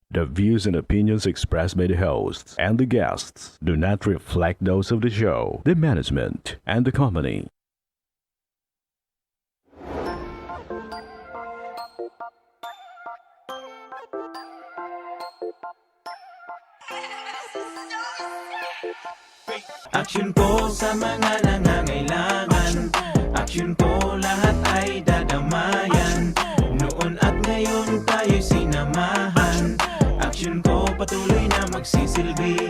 The views and opinions expressed by the hosts and the guests do not reflect those of the show, the management, and the company. Aksyon po sa mga nangangailangan. Aksyon po lahat ay dadamayan. Noon at ngayon tayo'y sinamahan. Aksyon ko patuloy na magsisilbi.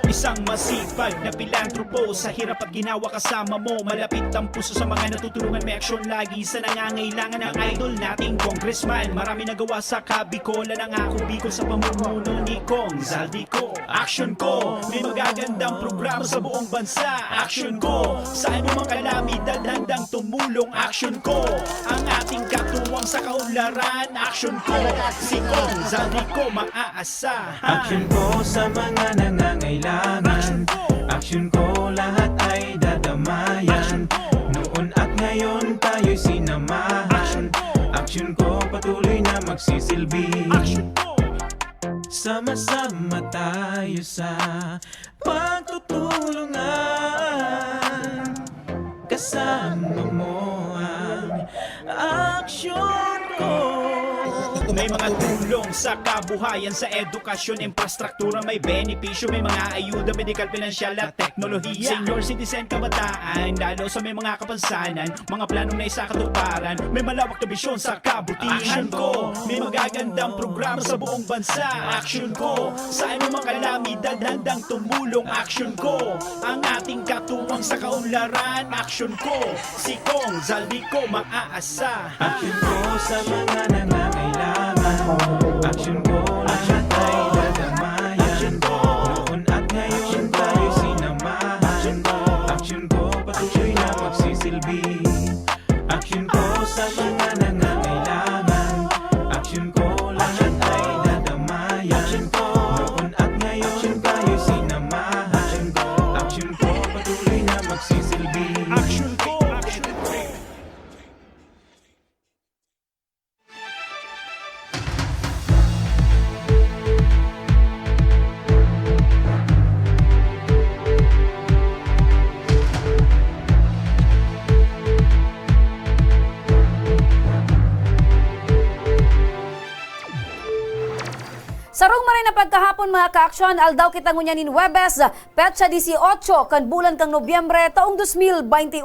Isang masipag na pilantropo. Sa hirap at ginawa kasama mo. Malapit ang puso sa mga natutulungan. May aksyon lagi sa nangangailangan ng idol nating congressman. Marami nagawa sa Kabikolan. Ang ako Bicol sa pamumuno ni Kong Zaldico. Aksyon ko, may magagandang programa sa buong bansa. Aksyon ko, sa anumang kalamidad handang tumulong. Aksyon ko, ang ating katuwang sa kaunlaran. Aksyon ko, si Kong Zaldico maaasahan. Aksyon ko sa mga nangangailangan. Aksyon ko lahat ay dadamayan. Noon at ngayon tayo'y sinamahan. Aksyon ko patuloy na magsisilbi. Sama-sama tayo sa pagtutulungan. Kasama mo ang aksyon ko. May mga tulong sa kabuhayan, sa edukasyon, infrastruktura, may benepisyo, may mga ayuda, medikal, pinansyal at teknolohiya. Senior citizen, kabataan, lalo sa may mga kapansanan, mga planong na isakatuparan, may malawak na bisyon sa kabutihan ko. May magagandang programa sa buong bansa. Aksyon ko, sa anumang kalamidad handang tumulong. Aksyon ko, ang ating katuwang sa kaunlaran. Aksyon ko, si Kong Zaldico maaasahan. Aksyon ko sa mga nangangailangan. Aksyon ko lahat ay dadamayan. Noon at ngayon tayo'y sinamahan. Aksyon ko patuloy na magsisilbi. Aksyon ko sa mga nangangailangan. Aksyon ko lahat ay dadamayan. Noon at ngayon tayo'y sinamahan. Aksyon ko patuloy na magsisilbi. Aksyon ko, aksyon ko. Sarong maray na pagkahapon mga kaaksyon, aldaw kita ngunyanin Webes, petsa 18, kan bulan kang Nobyembre, taong 2021.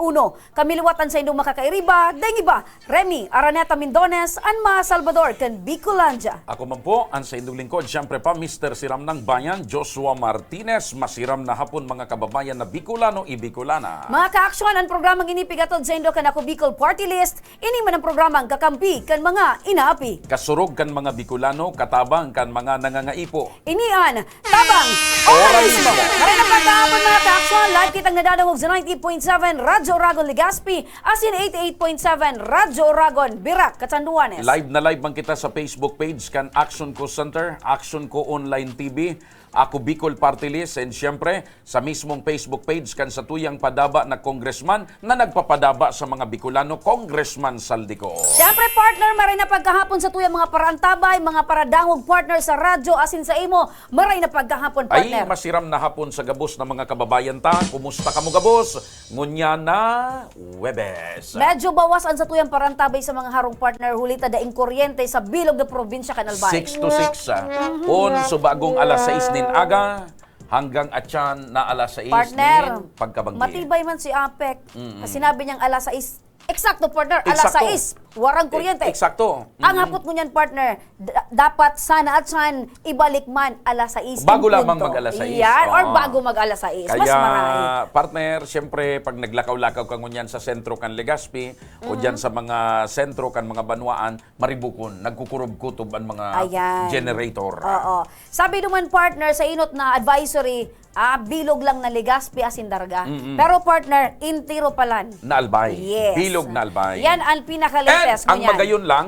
Kamiliwatan sa indong makakairiba, deng iba, Remy Araneta Mindones, Anma Salvador, kan Bicolandia. Ako man po, ang sa indong lingkod, siyempre pa, Mr. Siram ng Bayan, Joshua Martinez, masiram na hapon mga kababayan na Bicolano, Ibicolana. Mga kaaksyon, ang programang inipigatod sa indo kan ako Bicol Party List, ini man ang programang kakampi kan mga inaapi. Kasurog kan mga Bicolano, katabang kan mga nangangaipo. Inian, tabang, oralismo. Maray na pagkahapon mga kaaksyon, live kitang nadadangog sa 90.7 Radyo Oragon Legazpi, as in 88.7 Radyo Oragon Birac, Catanduanes. Live na live man kita sa Facebook page kan Action Ko Center, Action Ko Online TV, ako Bicol Party List, and siyempre sa mismong Facebook page kan sa tuyang padaba na congressman na nagpapadaba sa mga Bicolano, Congressman Saldico. Siyempre partner, maray na pagkahapon sa tuyang mga parantabay, mga paradangog partner sa radyo, asin sa imo, maray na pagkahapon Ay, partner. masiram na hapon sa gabos ng mga kababayan ta. Kumusta ka mo gabos? Ngunya na Webes. Medyo bawasan sa tuyang parantabay sa mga harong partner, hulita daing kuryente sa bilog na probinsya kanalbay. 6 to 6. On, so bagong alas 6 nin aga, hanggang atyan na alas 6 Partner, nin pagkabanggi. matibay man si Apek. Sinabi niyang alas 6. Eksakto partner, alas Eksakto. 6. Warang kuryente. Eksakto. Ang hapot mo niyan partner, dapat sana at san ibalik man alas 6. Bago in lamang punto. mag-alas 6. Yan, or Oo. bago mag alas 6. Mas Kaya, marami. partner, siyempre, pag naglakaw-lakaw ka ngunyan sa sentro kan Legazpi, o dyan sa mga sentro kan mga banwaan, maribukon, nagkukurob-kutob ang mga Ayan. generator. Oo. Sabi naman partner sa inot na advisory, bilog lang na Legazpi asin darga. Pero partner, intiro palan. Naalbay. Yes. Bilog na albay. Yan ang pinaka-latest And ang ngunyan. magayon lang,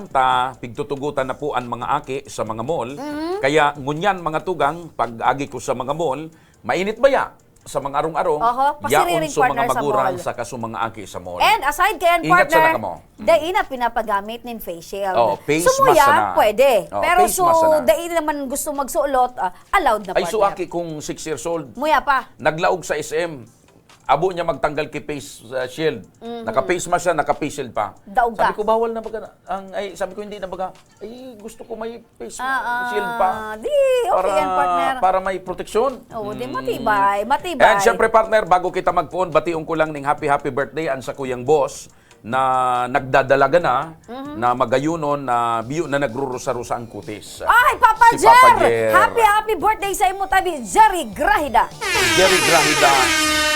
pigtutugutan na po ang mga aki sa mga mall. Kaya ngunyan mga tugang, pag agi ko sa mga mall, mainit ba ya? sa mga arong-arong, Oho, pasiriring yaon sa mga partner sa magurang mall. sa kasumanga aki sa mall. And aside kayan Ingat sa partner, naka mo. dahil na pinapagamit nin face shield. Oh, face Sumuya, mask na. pwede. Oh, Pero face mask na. dahil naman gusto magsuot, allowed na Ay, partner. so aki kung 6 years old, Muya pa. naglaog sa SM, abo niya magtanggal kay face shield. Naka-face mask siya, naka-face shield pa. Daog ka. Sabi ko, bawal na baga. Sabi ko, hindi na baga. Ay, gusto ko may face shield pa. Di, okay yan partner. Para may proteksyon. Oo, di matibay, matibay. And syempre partner, bago kita mag-phone, bationg ko lang ning happy birthday an sa kuyang boss na nagdadalaga na magayunon na biyo na nagrurusa-rusa ang kutis. Ay, Papa Si Jer! Papa Jer. Happy birthday sa imo tabi, Jerry Grahida. Jerry Grahida,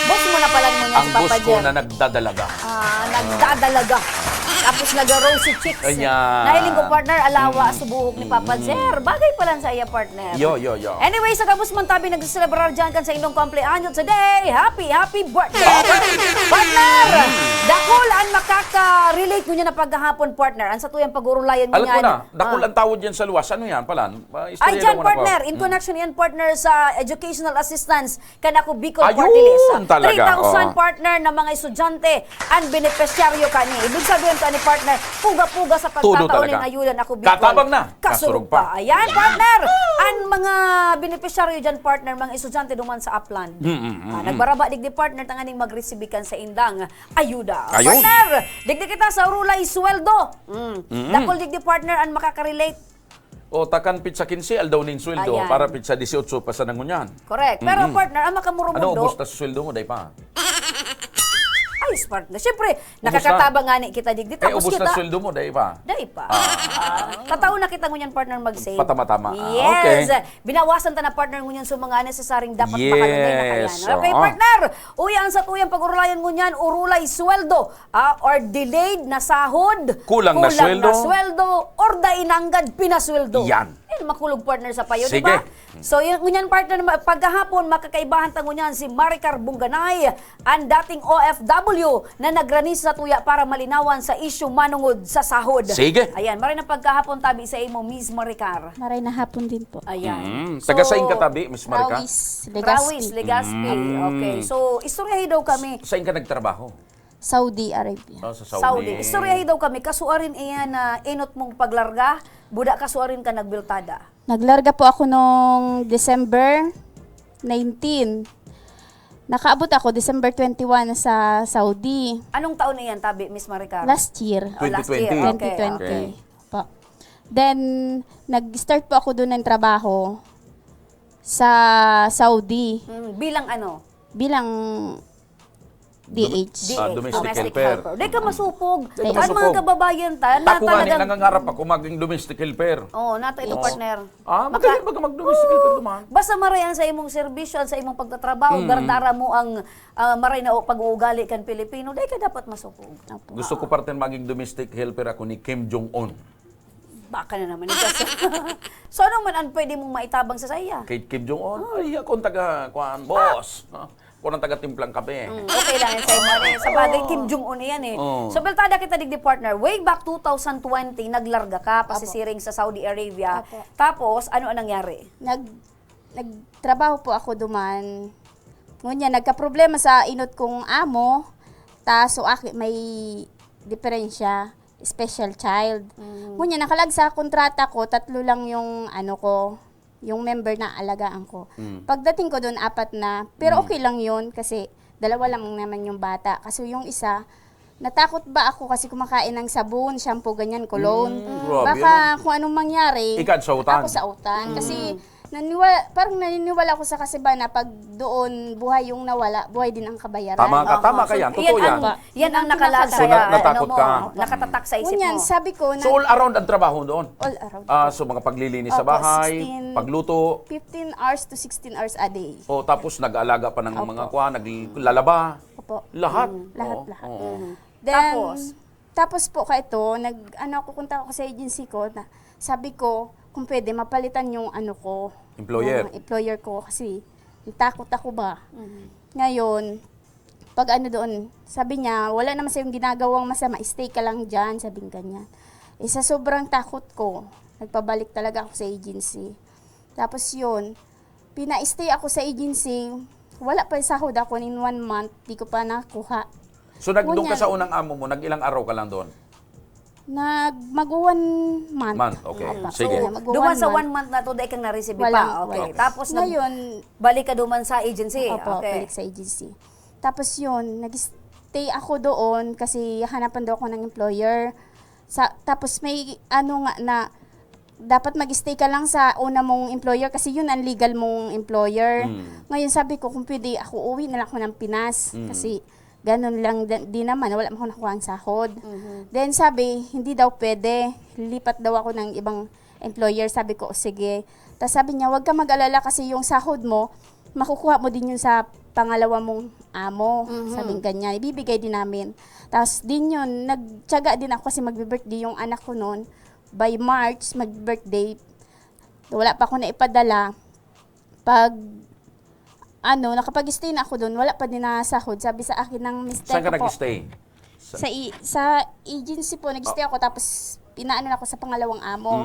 Boss mo na pala mo niya ang si Papa boss ko Jer. na nagdadalaga. Nagdadalaga. Tapos nag-rosy chicks. Ayan. Nahiling ko partner, alawa subuhok ni Papa Jer. Bagay pa lang sa iya partner. Yo. Anyway, sa Kabus Mantabi, nagsiselebrar dyan kan sa inyong kumpleanyo today. Happy birthday! Partner! Dakol ang makaka-relate mo niya na paghahapon, partner. Ang sa tuyang pag-urulayan mo Alam ko niyan. na, dakol ang tawad yan sa luwas. Ano yan pala? Ay, dyan, partner. In connection yan, partner, sa educational assistance. Kanako Bicol Ayun, Party List. talaga, 3,000 partner na mga estudyante ang beneficiaryo kani. Ibig sabihin ka ni partner, puga-puga sa Todo pagkataon talaga. ng ayudan ako Bicol. Katabang na. Kasurog pa. Ayan, partner. Ang mga beneficiaryo dyan, partner, mga estudyante duman sa Upland. Nagbaraba digdi partner tanganing magresibikan sa indang ayuda. Ayun. Partner, digdi kita sa rulay sweldo. Dakol digdi partner ang makaka-relate. O takan pizza 15 aldaw ning sweldo Ayan. para pizza 18 pa sa nangunyan. Correct. Pero partner, ang makamurumundo. Ano ubos na sa sweldo mo, day pa? Ayos, partner. Siyempre, nakakatabang nga ni kita digdi. Tapos ubos na kita, sweldo mo, day pa? Dahil pa. Tataon na kita ngunyan, partner, mag-save. Patama-tama. Yes. Okay. Binawasan ta na, partner, ngunyan sa mga necessaryong dapat Yes. makalagay na kayan. Okay, Oo. partner. Uyan sa tuyang pag-urulayan ngunyan, urulay sweldo or delayed na sahod. Kulang na sweldo. Or dainanggad pinasweldo. Yan. Makulog partner sa payo, di Sige. ba? So, yun, ngunyan partner, pagkahapon, makakaibahan ta ngunyan si Maricar Bunganay, ang dating OFW na nagranis sa tuya para malinawan sa issue manungod sa sahod. Sige. Ayan, maray na pagkahapon tabi sa imo, Miss Maricar. Maray na hapon din po. Ayan. Taga saing katabi, Miss Marica? Rawis, Rawis, Legazpi, Legazpi. Okay, so istoryahin daw kami. Saing ka nagtrabaho? Saudi Arabia. Oh, sa Saudi. Istoryahin daw kami. Kasuarin iyan na inot mong paglarga, buda kasuarin ka nagbiltada. Naglarga po ako noong December 19. Nakaabot ako December 21 sa Saudi. Anong taon iyan, tabi, Miss Maricar? Last year. Last year. 2020. Okay. 2020. Po. Then, nag-start po ako doon ng trabaho sa Saudi Bilang ano? bilang DH. Domestic helper. Di ka masupog. Di ka Ang mga masupog. kababayan ta, na Tako nga talagang... nangangarap ako maging domestic helper. Oo, nata ito, Oo. partner. Magaling baga mag-domestic helper duman. Basta marayan sa imong serbisyo, sa imong pagtatrabaho, dardara mo ang maray na pag-uugali kan Pilipino, di ka dapat masupog. Gusto ko partner maging domestic helper ako ni Kim Jong-un. Baka na naman ito. So, ano man ang pwede mong maitabang sa saya? Kay Kim Jong-un, ay akong taga, boss. Ako ng taga-timplang kape. Okay lang yan sa imo. Sa bagay, Kim Jong-un yan eh. Oo. So, beltada kita digdi partner. Way back 2020, naglarga ka, pasisiring sa Saudi Arabia. Apo. Tapos, ano ang nangyari? Nagtrabaho po ako duman. Ngunya, nagka-problema sa inot kong amo. So may diferensya. Special child. Ngunya, nakalag sa kontrata ko, 3 lang yung yung member na alagaan ko. Pagdating ko doon, 4 na. Pero okay lang yun kasi 2 lang naman yung bata. Kasi yung isa, natakot ba ako kasi kumakain ng sabon, shampoo, ganyan, cologne. Grabe, Baka kung anong mangyari, Ikaw sa utan. ako sa utan. Kasi parang naniniwala ako sa kasiba na pag doon buhay yung nawala, buhay din ang kabayaran. Tama ka yan. Totoo yan. Yan ang nakalag So, sa natakot ka. nakatatak sa isip Ngunyan, mo. sabi ko na So all around ang trabaho doon? all around. So mga paglilinis sa Opo, bahay, 16 pagluto, 15 hours to 16 hours a day. o tapos nag-aalaga pa ng mga naglalaba, Opo. lahat. Lahat. Oo. Then, Tapos? tapos po ka ito, kukunta ako sa agency ko na sabi ko kung pwede mapalitan yung Employer. yung employer ko kasi takot ako ba. Ngayon, pag doon, sabi niya, wala naman sa'yong ginagawang masama, stay ka lang dyan, sabing ganyan. Sa sobrang takot ko, nagpabalik talaga ako sa agency. Tapos yun, pina-stay ako sa agency wala pa yung sahod ako in 1 month, di ko pa nakuha. So doon ka Ngunyan. sa unang amo mo, nag-ilang araw ka lang doon? Mag-1 month. Month, okay. Opo. Sige. Mag-1 Duman sa month. 1 month na to, dahil kang na-receive Walang- pa. Okay. Okay. Tapos, Ngayon, balik ka duman sa agency. opo, Okay. balik sa agency. Tapos yun, nag-stay ako doon kasi hanapan daw ako ng employer. Tapos may ano nga na, dapat mag-stay ka lang sa una mong employer kasi yun ang legal mong employer. Ngayon sabi ko, kung pwede ako uwi na lang ako ng Pinas kasi ganun lang di naman, wala mo nakuha ang sahod. Then sabi, hindi daw pwede, lipat daw ako ng ibang employer. Sabi ko, sige. Tapos sabi niya, wag ka mag-alala kasi yung sahod mo, makukuha mo din yun sa pangalawa mong amo. Sabing ganyan, ibibigay din namin. Tapos din yun, nagtiyaga din ako kasi magbe-birthday yung anak ko noon. By March, mag-birthday. Wala pa ako na ipadala. Pag nakapag-stay na ako doon, wala pa din na sahod. Sabi sa akin ng mister Saan ka ko po, nag-stay? sa agency po, nag-stay ako tapos pinaano na ako sa pangalawang amo.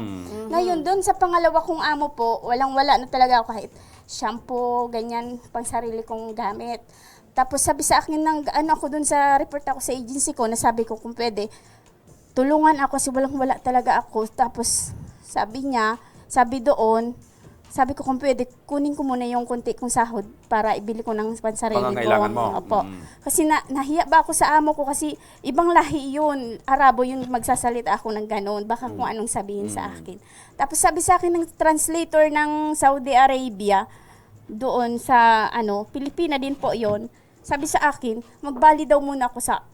Ngayon, doon sa pangalawa kong amo po, walang-wala na talaga ako kahit shampoo, ganyan, pang sarili kong gamit. Tapos sabi sa akin ng ako doon sa report ako sa agency ko, nasabi ko kung pwede, tulungan ako kasi walang-wala talaga ako. Tapos sabi doon, sabi ko kung pwede, kunin ko muna yung konti kong sahod para ibili ko ng pansarili ko. Pangangailangan mo. Opo. Kasi nahiya ba ako sa amo ko kasi ibang lahi yun. Arabo yun, magsasalita ako ng gano'n. Baka kung anong sabihin sa akin. Tapos sabi sa akin ng translator ng Saudi Arabia, doon sa Pilipina din po yon. Sabi sa akin, magbali daw muna ako sa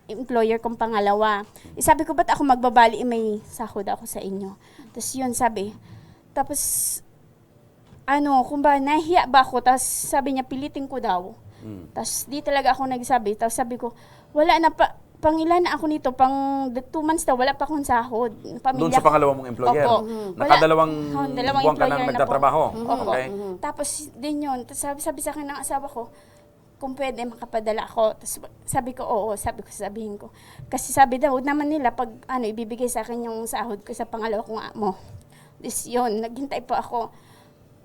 employer kong pangalawa. Sabi ko, ba't ako magbabali? May sahod ako sa inyo. Tapos yun, sabi. Tapos, kung ba, nahiya ba ako? Tapos sabi niya, pilitin ko daw. Tapos di talaga ako nagsabi. Tapos sabi ko, wala na pa, pangilan na ako nito, pang 2 months daw, wala pa akong sahod. Doon sa pangalawa mong employer? Opo. Nakadalawang dalawang buwan ka employer nang na po. nagtatrabaho? Opo. Okay. Tapos din yun, tapos sabi sa akin ng asawa ko, kung pwede makapadala ako. Tapos sabi ko, oo, sabihin ko. Kasi sabi daw naman nila, pag ibibigay sa akin yung sahod ko sa pangalawa kong amo. Tapos yun, naghintay po ako.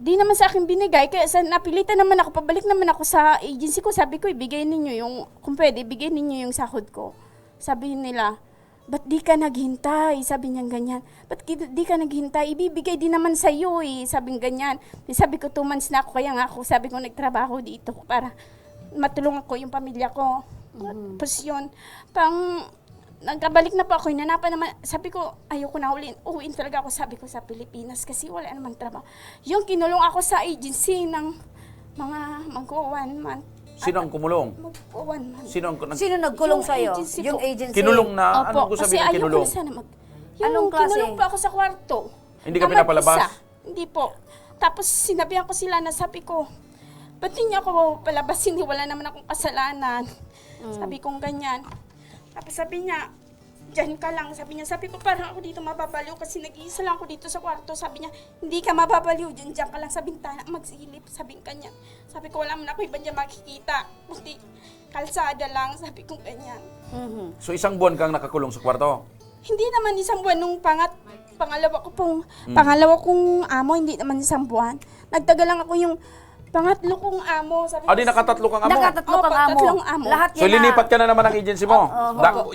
Di naman sa akin binigay, kaya napilitan naman ako, pabalik naman ako sa agency ko. Sabi ko, ibigay ninyo yung, kung pwede, ibigay ninyo yung sahod ko. Sabi nila, ba't di ka naghintay? Sabi niya ganyan. Ba't di ka naghintay? Ibibigay din naman sa iyo eh. Sabi ganyan. Sabi ko, 2 months na ako, kaya nga ako, sabi ko, nagtrabaho dito para matulungan ko yung pamilya ko. Tapos yun, nagkabalik na po ako, hinanapan naman, sabi ko, ayoko na uwiin talaga ako, sabi ko sa Pilipinas kasi wala namang trabaho. Yung kinulong ako sa agency ng mga mag-1 month. Sino ang kumulong? Mag-1 month. Sino nagkulong Yung sa'yo? agency Yung po. agency? kinulong na? Opo, Anong gusto kasi sabihin ng ayoko kinulong? na sana Anong klase? Kinulong po ako sa kwarto. Hindi ka Na pinapalabas? mag-isa. Hindi po. Tapos sinabihan ko sila na sabi ko, ba't hindi ako palabas? Hindi, wala naman akong kasalanan. Sabi kong ganyan. Tapos sabi niya, dyan ka lang. Sabi ko, parang ako dito mababaliw kasi nag-iisa lang ako dito sa kwarto. Sabi niya, hindi ka mababaliw. Dyan ka lang sa bintana, magsilip. Sabi kanya. Sabi ko, wala man ako iba dyan makikita. Buti kalsada lang. Sabi kong ganyan. So 1 buwan kang nakakulong sa kwarto? Hindi naman 1 buwan nung pangalawa kong amo, hindi naman 1 buwan. Nagtagal lang ako yung pangatlo kong amo. Sabi Di nakatatlo kang amo? Nakatatlo kang Opo, amo. tatlong amo. Lahat So yan lilipat ka na naman ng agency mo?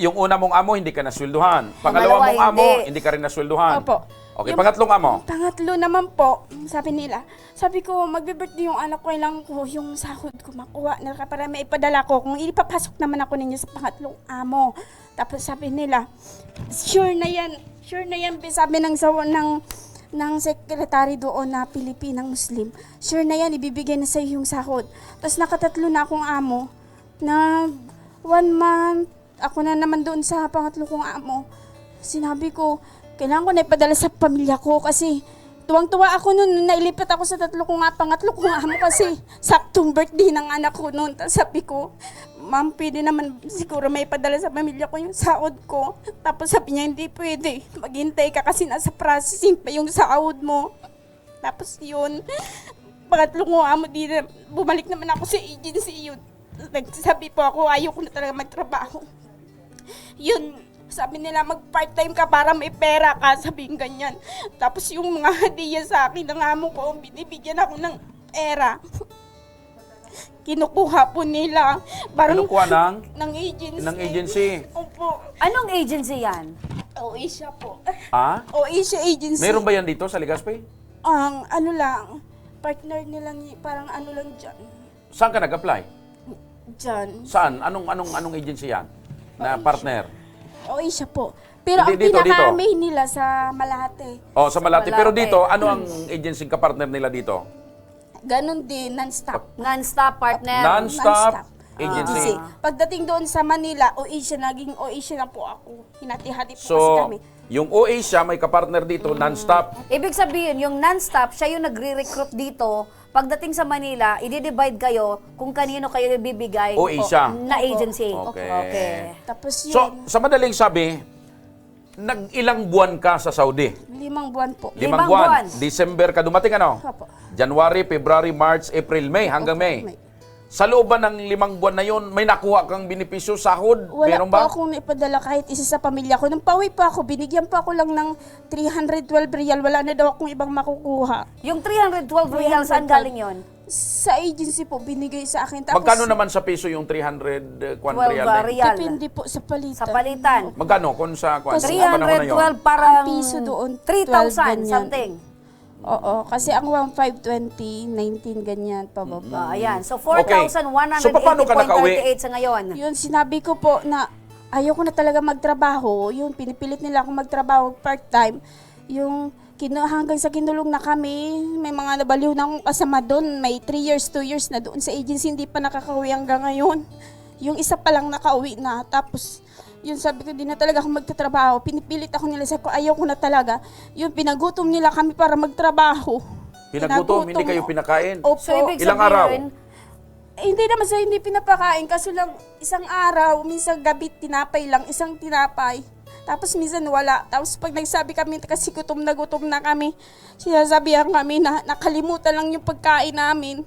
Yung una mong amo, hindi ka naswelduhan. Pangalawa mong amo, hindi ka rin naswelduhan. Opo. Okay, Yung pangatlong amo? Pangatlo naman po, sabi nila. Sabi ko, magbe-birthday yung anak ko, kailangan ko yung sahod ko makuha na para may ipadala ko. Kung ipapasok naman ako ninyo sa pangatlong amo. Tapos sabi nila, sure na yan, sabi ng sekretary doon na Pilipinang Muslim. Sure na yan, ibibigay na sa'yo yung sahod. Tapos nakatatlo na akong amo. 1 month, ako na naman doon sa pangatlo kong amo. Sinabi ko, kailangan ko na ipadala sa pamilya ko kasi tuwang-tuwa ako noon, nailipat ako sa pangatlo kong amo kasi saktong birthday ng anak ko noon. Tapos sabi ko, ma'am, pwede naman siguro may padala sa pamilya ko yung sahod ko. Tapos sabi niya, hindi pwede. Maghintay ka kasi nasa processing pa yung sahod mo. Tapos yun, pangatlo kong amo, bumalik naman ako sa agency yun. Nagsabi po ako, ayoko na talaga magtrabaho. Yun, sabi nila, mag-part-time ka para may pera ka, sabihin ganyan. Tapos yung mga hadiya sa akin ng amo ko, binibigyan ako ng pera. kinukuha po nila. Parang Kinukuha ng agency. ng agency. Opo. Anong agency yan? Oasia po. Ah? Oasia agency. Meron ba yan dito sa Legazpi? Ang ano lang, partner nila parang ano lang dyan. Saan ka nag-apply? Dyan. Saan? Anong agency yan? Na partner? Oasia po. Pero Hindi, ang dito. pinaka-main nila sa Malate. Oh, sa Malate. Pero Malate. dito, ano ang agency ka-partner nila dito? Ganon din, non-stop. Non-stop partner. Non-stop agency. Pagdating doon sa Manila, Oasia, naging Oasia na po ako. Hinati-hati po kasi So, kami. yung Oasia may ka-partner dito, non-stop. Ibig sabihin, yung non-stop, siya yung nagre-recruit dito. Pagdating sa Manila, i-divide kayo kung kanino kayo ibibigay Oasia. na agency. Okay. Tapos yun, So, sa madaling sabi, nag-ilang buwan ka sa Saudi? 5 buwan po. 5 Limang buwan. buwan. December ka dumating, ano? Opo. January, February, March, April, May, hanggang Opo, May. May. Sa loob ba ng 5 buwan na yon, may nakuha kang benepisyo, sahod? Wala Meron po ba? akong naipadala kahit isa sa pamilya ko. Nang pauwi pa ako, binigyan pa ako lang ng 312 real. Wala na daw akong ibang makukuha. Yung 312 real, saan galing yon? Sa agency po, binigay sa akin. Tapos, Magkano naman sa piso yung 300 kwan 12 real? eh? real. Depende po sa palitan. Sa palitan. Magkano kung sa kwan? Kasi Sa panahon na yun? 312 parang Ang piso doon, 3,000 12 ganyan. something. Oo, kasi ang 1,520, 19 ganyan pababa. Ayan. So, Okay. So, paano ka nakauwi? 4,180.38 sa ngayon. Yun, sinabi ko po na ayoko na talaga magtrabaho. Yun, pinipilit nila akong magtrabaho part-time. Yung hanggang sa kinulong na kami, may mga nabaliw na akong kasama doon. May 3 years, 2 years na doon sa agency, hindi pa nakakauwi hanggang ngayon. Yung isa pa lang nakauwi na. Tapos, yun sabi ko, di na talaga ako magtatrabaho. Pinipilit ako nila, sabi ko, ayoko na talaga. Yun, pinagutom nila kami para magtrabaho. Pinagutom, hindi kayo pinakain? Opo. So, ibig Ilang sabihin, Hindi naman sa hindi pinapakain, kaso lang isang araw, minsan gabi tinapay lang, isang tinapay. Tapos minsan wala. Tapos pag nagsabi kami kasi gutom na kami, sinasabihan kami na nakalimutan lang yung pagkain namin.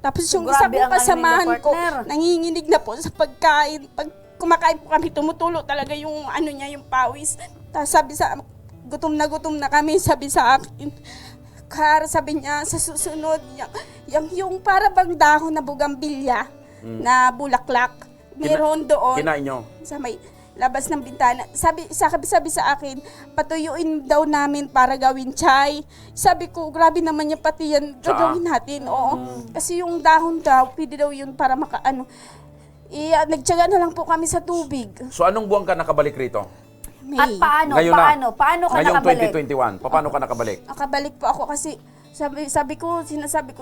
Tapos yung isa Grabe ang kong ano kasamahan ninyo, ko, partner. nanginginig na po sa pagkain. Pag kumakain po kami, tumutulo talaga yung ano niya, yung pawis. Tapos sabi sa gutom na kami, sabi sa akin. Kar, sabi niya, sa susunod, yung para bang dahon na bugambilya na bulaklak. Meron doon Kinain nyo? sa may labas ng bintana. Sabi sa akin, patuyuin daw namin para gawin chai. Sabi ko, grabe naman yung pati yan, gagawin natin. Oo. Kasi yung dahon daw, pwede daw yun para nagtiyaga na lang po kami sa tubig. So, anong buwan ka nakabalik rito? May. at paano? Ngayon na. Paano ka Ngayong nakabalik? 2021. Paano ka nakabalik? Nakabalik po ako kasi sinasabi ko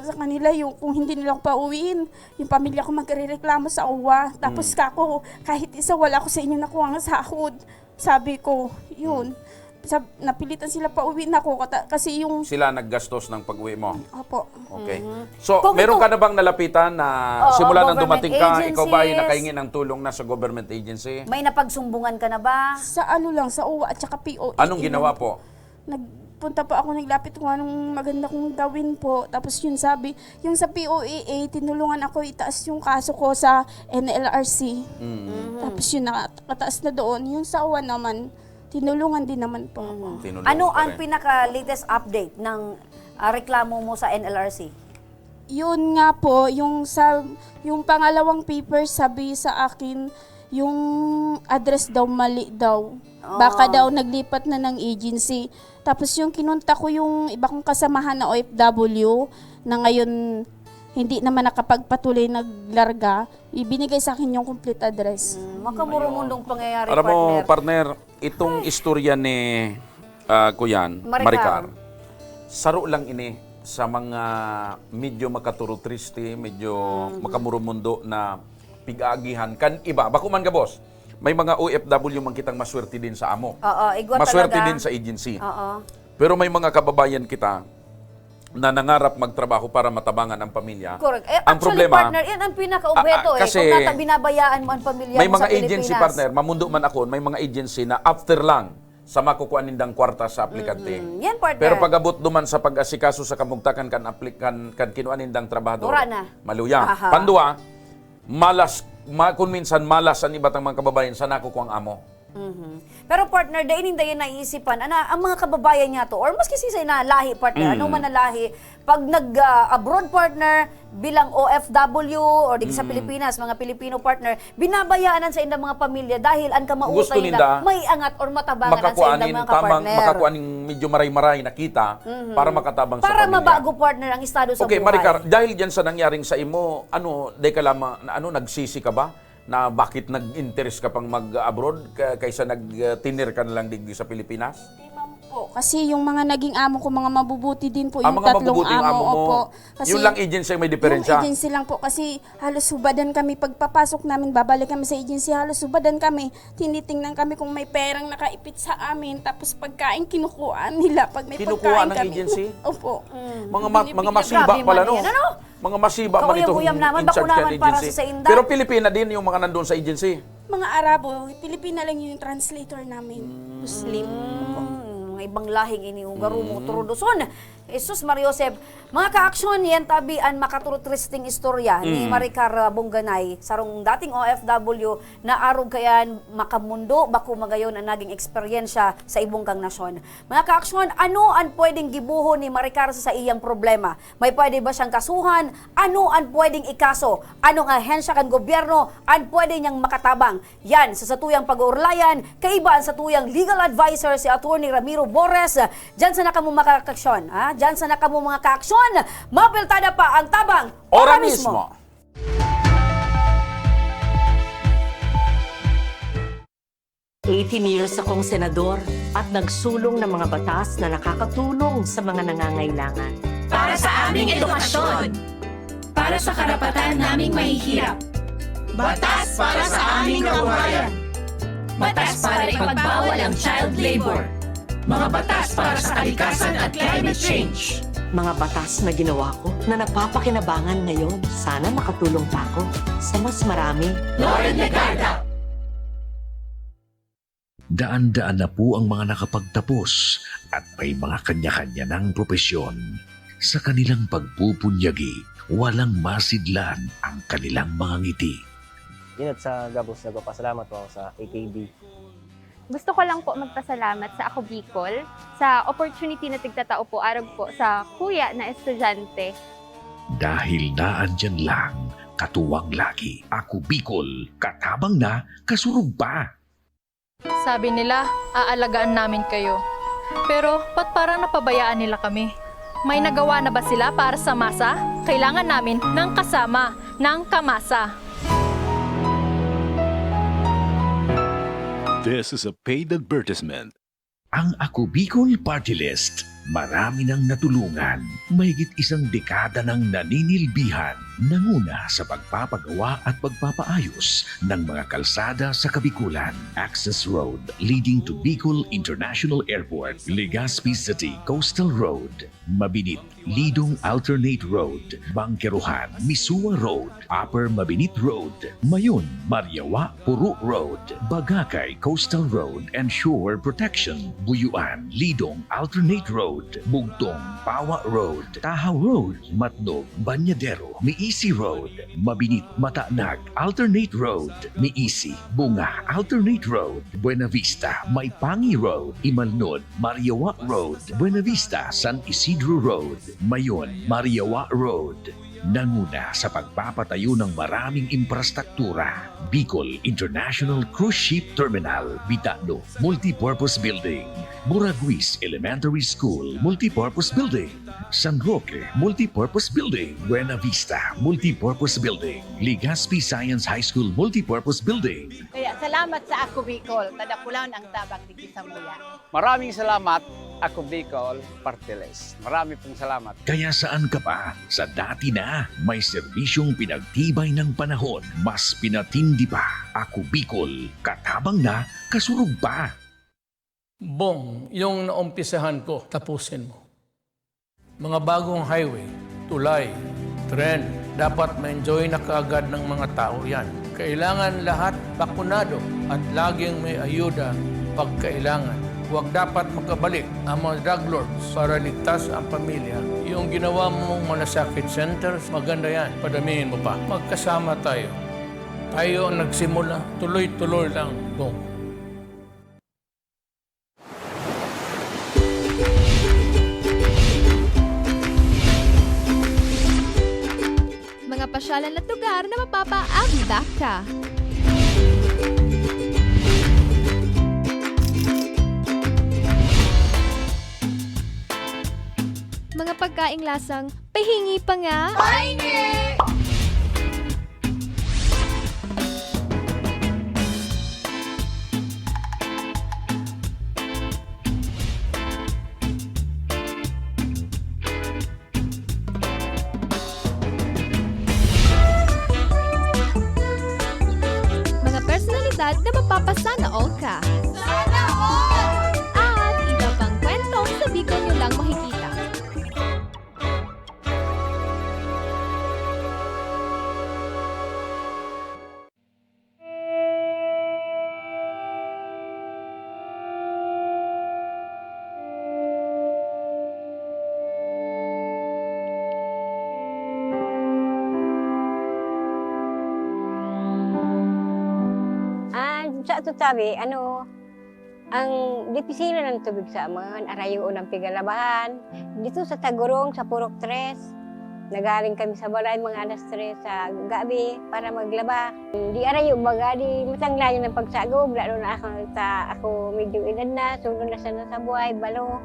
sa kanila yung kung hindi nila ako pauwiin, yung pamilya ko magrereklamo sa uwa. Tapos kako, kahit isa wala ko sa inyo nakuha ng sahod. Sabi ko, yun. Napilitan sila pauwiin ako kasi yung Sila naggastos ng pag-uwi mo. opo. Okay. So, Kung meron ito- ka na bang nalapitan na Oo, simula nang government dumating ka, ikaw ba ay agencies. nakahingi ng tulong na sa government agency? May napagsumbungan ka na ba? Sa ano lang, sa uwa at saka POE. Anong ginawa po? Nagpunta po ako, naglapit kung anong maganda kong gawin po. Tapos yun sabi, yung sa POEA, tinulungan ako itaas yung kaso ko sa NLRC. Tapos yun, nakataas na doon. Yung sa uwa naman, tinulungan din naman po ako. Tinulungan Ano ka ang rin. pinaka-latest update ng reklamo mo sa NLRC? Yun nga po, yung pangalawang paper sabi sa akin, yung address daw mali daw. Baka daw naglipat na ng agency. Tapos yung kinunta ko yung iba kong kasamahan na OFW na ngayon hindi naman nakapagpatuloy naglarga, ibinigay sa akin yung complete address. Makamurumundong pangyayari, Alam mo, partner. partner, itong istorya ni Kuyan, Maricar. saro lang ini sa mga medyo makaturo triste, medyo makamurumundo na pig-aagihan. Kan iba, bako man ka boss, may mga OFW man kitang maswerte din sa amo. Oo, igwa Maswerte talaga. din sa agency. Oo. Pero may mga kababayan kita na nangarap magtrabaho para matabangan ang pamilya. Correct. Ang Actually, problema, partner, yan ang pinaka-objeto kasi kung binabayaan mo ang pamilya may mo mga sa agency Pilipinas. partner, mamundo man ako, may mga agency na after lang sa makukuha nindang kwarta sa aplikante. Yan, partner. Pero pag-abot duman sa pag-asikaso sa kamugtakan kan aplikan kan kinuan nindang trabahador. Wala na. Maluya. Aha. Pandua, kung minsan malas ang iba't ang mga kababayan sa nakukuha ang amo. Pero partner, dainin dayan naisipan, ang mga kababayan niya to, or maski sisay na lahi, partner, ano man na lahi, pag nag-abroad partner, bilang OFW or di sa Pilipinas, mga Pilipino partner, binabayaanan sa indang mga pamilya dahil ang Gusto kamautay ninda, na may angat or matabangan sa indang mga kapartner. makakuaning medyo maray-maray na kita para makatabang sa Para pamilya. mabago partner ang estado sa Okay, buhay. Maricar, dahil dyan sa nangyaring sa imo, day ka lamang, nagsisi ka ba? Na bakit nag-interest ka pang mag-abroad kaysa nag-tinir ka na lang digdi sa Pilipinas? Di man po. Kasi yung mga naging amo ko, mga mabubuti din po. Yung Mga tatlong mabubuting amo mo, Opo. Kasi yun lang agency ang may diferensya. yung agency lang po. Kasi halos hubadan kami. Pagpapasok namin, babalik kami sa agency. Halos hubadan kami. Tinitingnan kami kung may perang nakaipit sa amin. Tapos pagkain, kinukuha nila. Pag may Kinukuha pagkain ng kami. agency? Opo. Mga masiba Grabe pala, man no? yan, ano? Mga masiba man itong Kauyam-uyam naman, in charge bakunawan ka para agency. sa Inday. Pero Pilipina din yung mga nandun sa agency. Mga Arabo, Pilipina lang yung translator namin. Muslim. Mga ibang lahing iniugaru mo turudoson. Jesus Mariosep, mga ka-aksyon yan tabian makaturutristing istorya ni Maricar Bongganay sarong dating OFW na arog kayan makamundo bako magayon ang naging eksperyensya sa ibong kang nasyon. Mga ka-aksyon, ano ang pwedeng gibuhon ni Maricar sa iyang problema? May pwede ba siyang kasuhan? Ano ang pwedeng ikaso? Anong ahensya kan gobyerno ang pwede niyang makatabang? Yan sa satuyang pag-uurlayan, kaibaan sa tuyang legal advisor si Attorney Ramiro Borres. Diyan sa nakamu makakaksyon, ha? Diyan sa nakamu mga kaaksyon, mapiltada pa ang tabang Ora mismo. 18 years akong senador at nagsulong ng mga batas na nakakatulong sa mga nangangailangan. Para sa aming edukasyon. Para sa karapatan naming mahihirap. Batas para sa aming kabuhayan. Batas para ipagbawal ang child labor. Mga batas para sa kalikasan at climate change. Mga batas na ginawa ko na nagpapakinabangan ngayon. Sana makatulong pa ako sa mas marami. Lauren Legarda. Daan-daan na po ang mga nakapagtapos at may mga kanya-kanya ng propesyon. Sa kanilang pagpupunyagi, walang masidlan ang kanilang mga ngiti. Yun at sa Gabos, nagpapasalamat po ako sa AKB. Gusto ko lang po magpasalamat sa Ako Bicol sa opportunity na tigtatao po arag po sa kuya na estudyante. Dahil naandyan lang, katuwang lagi. Ako Bicol, katabang na, kasurog pa. Sabi nila, aalagaan namin kayo. Pero ba't parang napabayaan nila kami? May nagawa na ba sila para sa masa? Kailangan namin ng kasama, ng kamasa. This is a paid advertisement. Ang Ako Bicol Party List, marami nang natulungan. Mahigit isang dekada ng naninilbihan, nanguna sa pagpapagawa at pagpapaayos ng mga kalsada sa Kabikulan. Access Road leading to Bicol International Airport, Legazpi City Coastal Road, Mabinit, Lidong Alternate Road, Bangkeruhan, Misua Road, Upper Mabinit Road, Mayon, Mariawa, Puro Road, Bagakay Coastal Road and Shore Protection, Buyuan, Lidong Alternate Road, Bugtong, Pawa Road, Tahaw Road, Matnog, Banyadero, Miisi Road, Mabinit, Mataanag, Alternate Road, Miisi, Bunga, Alternate Road, Buena Vista, Maipangi Road, Imalnod, Mariawa Road, Buena Vista, San Isidro Road, Mayon, Mariawa Road. Nanguna sa pagpapatayo ng maraming infrastruktura. Bicol International Cruise Ship Terminal, Bitano, Multipurpose Building, Buraguis Elementary School, Multipurpose Building, San Roque, Multipurpose Building, Buena Vista, Multipurpose Building, Legazpi Science High School, Multipurpose Building. Kaya salamat sa Ako Bicol, tadakulan ang tabang di Sambuya. Maraming salamat, Ako Bicol Party List. Marami pong salamat. Kaya saan ka pa? Sa dati na, may serbisyong pinagtibay ng panahon, mas pinatindi pa. Ako Bicol, katabang na, kasurog pa. Bong, yung naumpisahan ko, tapusin mo. Mga bagong highway, tulay, tren, dapat ma-enjoy na kaagad ng mga tao yan. Kailangan lahat bakunado at laging may ayuda pag kailangan. Huwag dapat makabalik ang mga drug lords para ligtas ang pamilya. Yung ginawa mong malasakit centers, maganda yan. Padamihin mo pa. Magkasama tayo. Tayo ang nagsimula. Tuloy-tuloy lang. Bong. mapapasyalan at lugar na mapapa-abdak ka. Mga pagkaing lasang pahingi pa nga. Pahingi! Mga personalidad na mapapasana all ka. Sana all! At iba pang kwentong sa Bicol nyo lang makikita. Sa ito sabi, ang dipisila ng tubig sa aman, arayo unang pigalabahan. Dito sa Tagurong, sa Purok 3, nagaling kami sa balay mga alas 3 sa gabi para maglaba. Di arayo baga, di matanglayan ng pagsagog, lalo na ako medyo edad na, sunod na sana sa buhay, balo.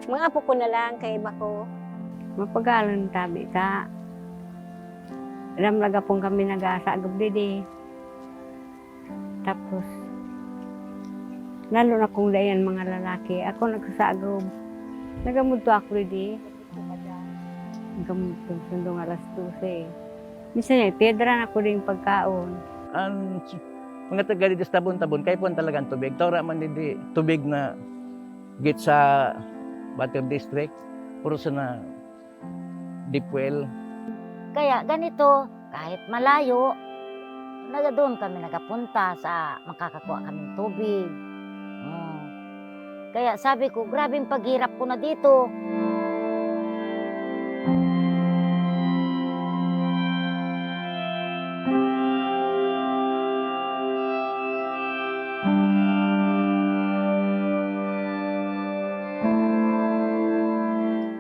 Mga apo ko na lang, kay bako. Mapagalan tabi ka. Ramlaga pong kami nag-asagog didi. Tapos, lalo na kung dayan mga lalaki, ako nagsasagog. Nagamunto ako rin Nagamunto, sundong alas 12. Minsan pedra na ako rin pagkaon. Ang mga taga dito sa tabon-tabon, kayo po talagang tubig. Tora man hindi tubig na git sa Bater District, puro sa na deep well. Kaya ganito, kahit malayo, doon kami nagapunta sa makakakuha kaming tubig. Kaya sabi ko, grabing paghirap ko na dito.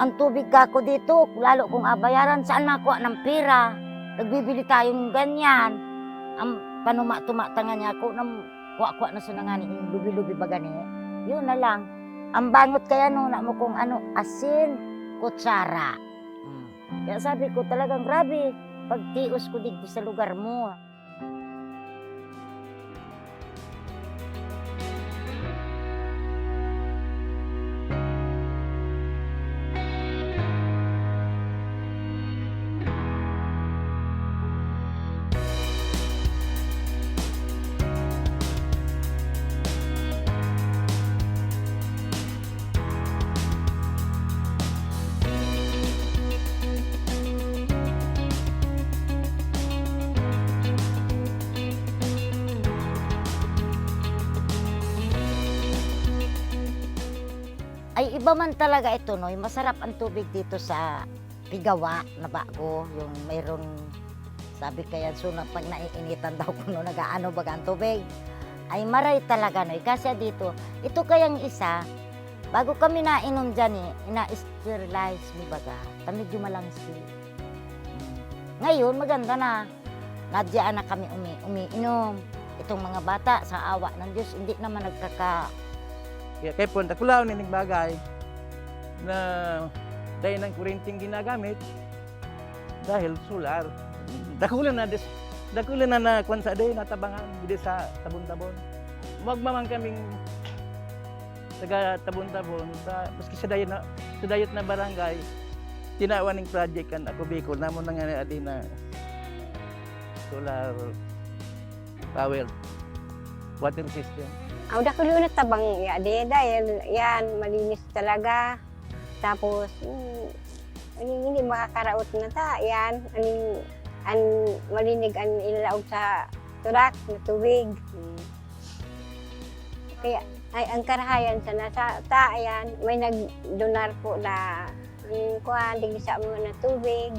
Ang tubig kako dito, lalo kung abayaran, saan makuha ng pera? Nagbibili tayo ng ganyan. Ang panuma-tumatanga niya ako, kuha-kuha na sa nangani, yung lubi-lubi ba gani? Yun na lang. Ang bangot kaya no, na mo kung asin, kutsara. Kaya sabi ko talagang grabe, pagtios ko digdi sa lugar mo. Ay iba man talaga ito, no? Masarap ang tubig dito sa Pigawa na bago, yung mayroon, sabi kaya suna pag naiinitan daw ko no, nagaano baga ang tubig. Ay maray talaga, no? Kasi dito, ito kayang isa, bago kami nainom dyan, ina-sterilize mo baga, medyo malangsi. Ngayon, maganda na, nadyaan na kami umiinom. Itong mga bata, sa awa ng Diyos, hindi naman Kaya punta ko lang ninig bagay na dahil ng kurinting ginagamit dahil solar. Dakulan na kung sa day natabangan dito sa tabon-tabon. Magmamang kaming taga tabon-tabon maski sa dayat na barangay tinawan ng project kan ako Bicol namon nang adi na solar power water system. Ang dako na tabang dahil yan malinis talaga. Tapos hindi makakaraot na ta yan. Malinig ang ilalaog sa turak na tubig. Kaya ay ang karahayan sa nasa ta yan may nagdonar po na digdi sa mga na tubig.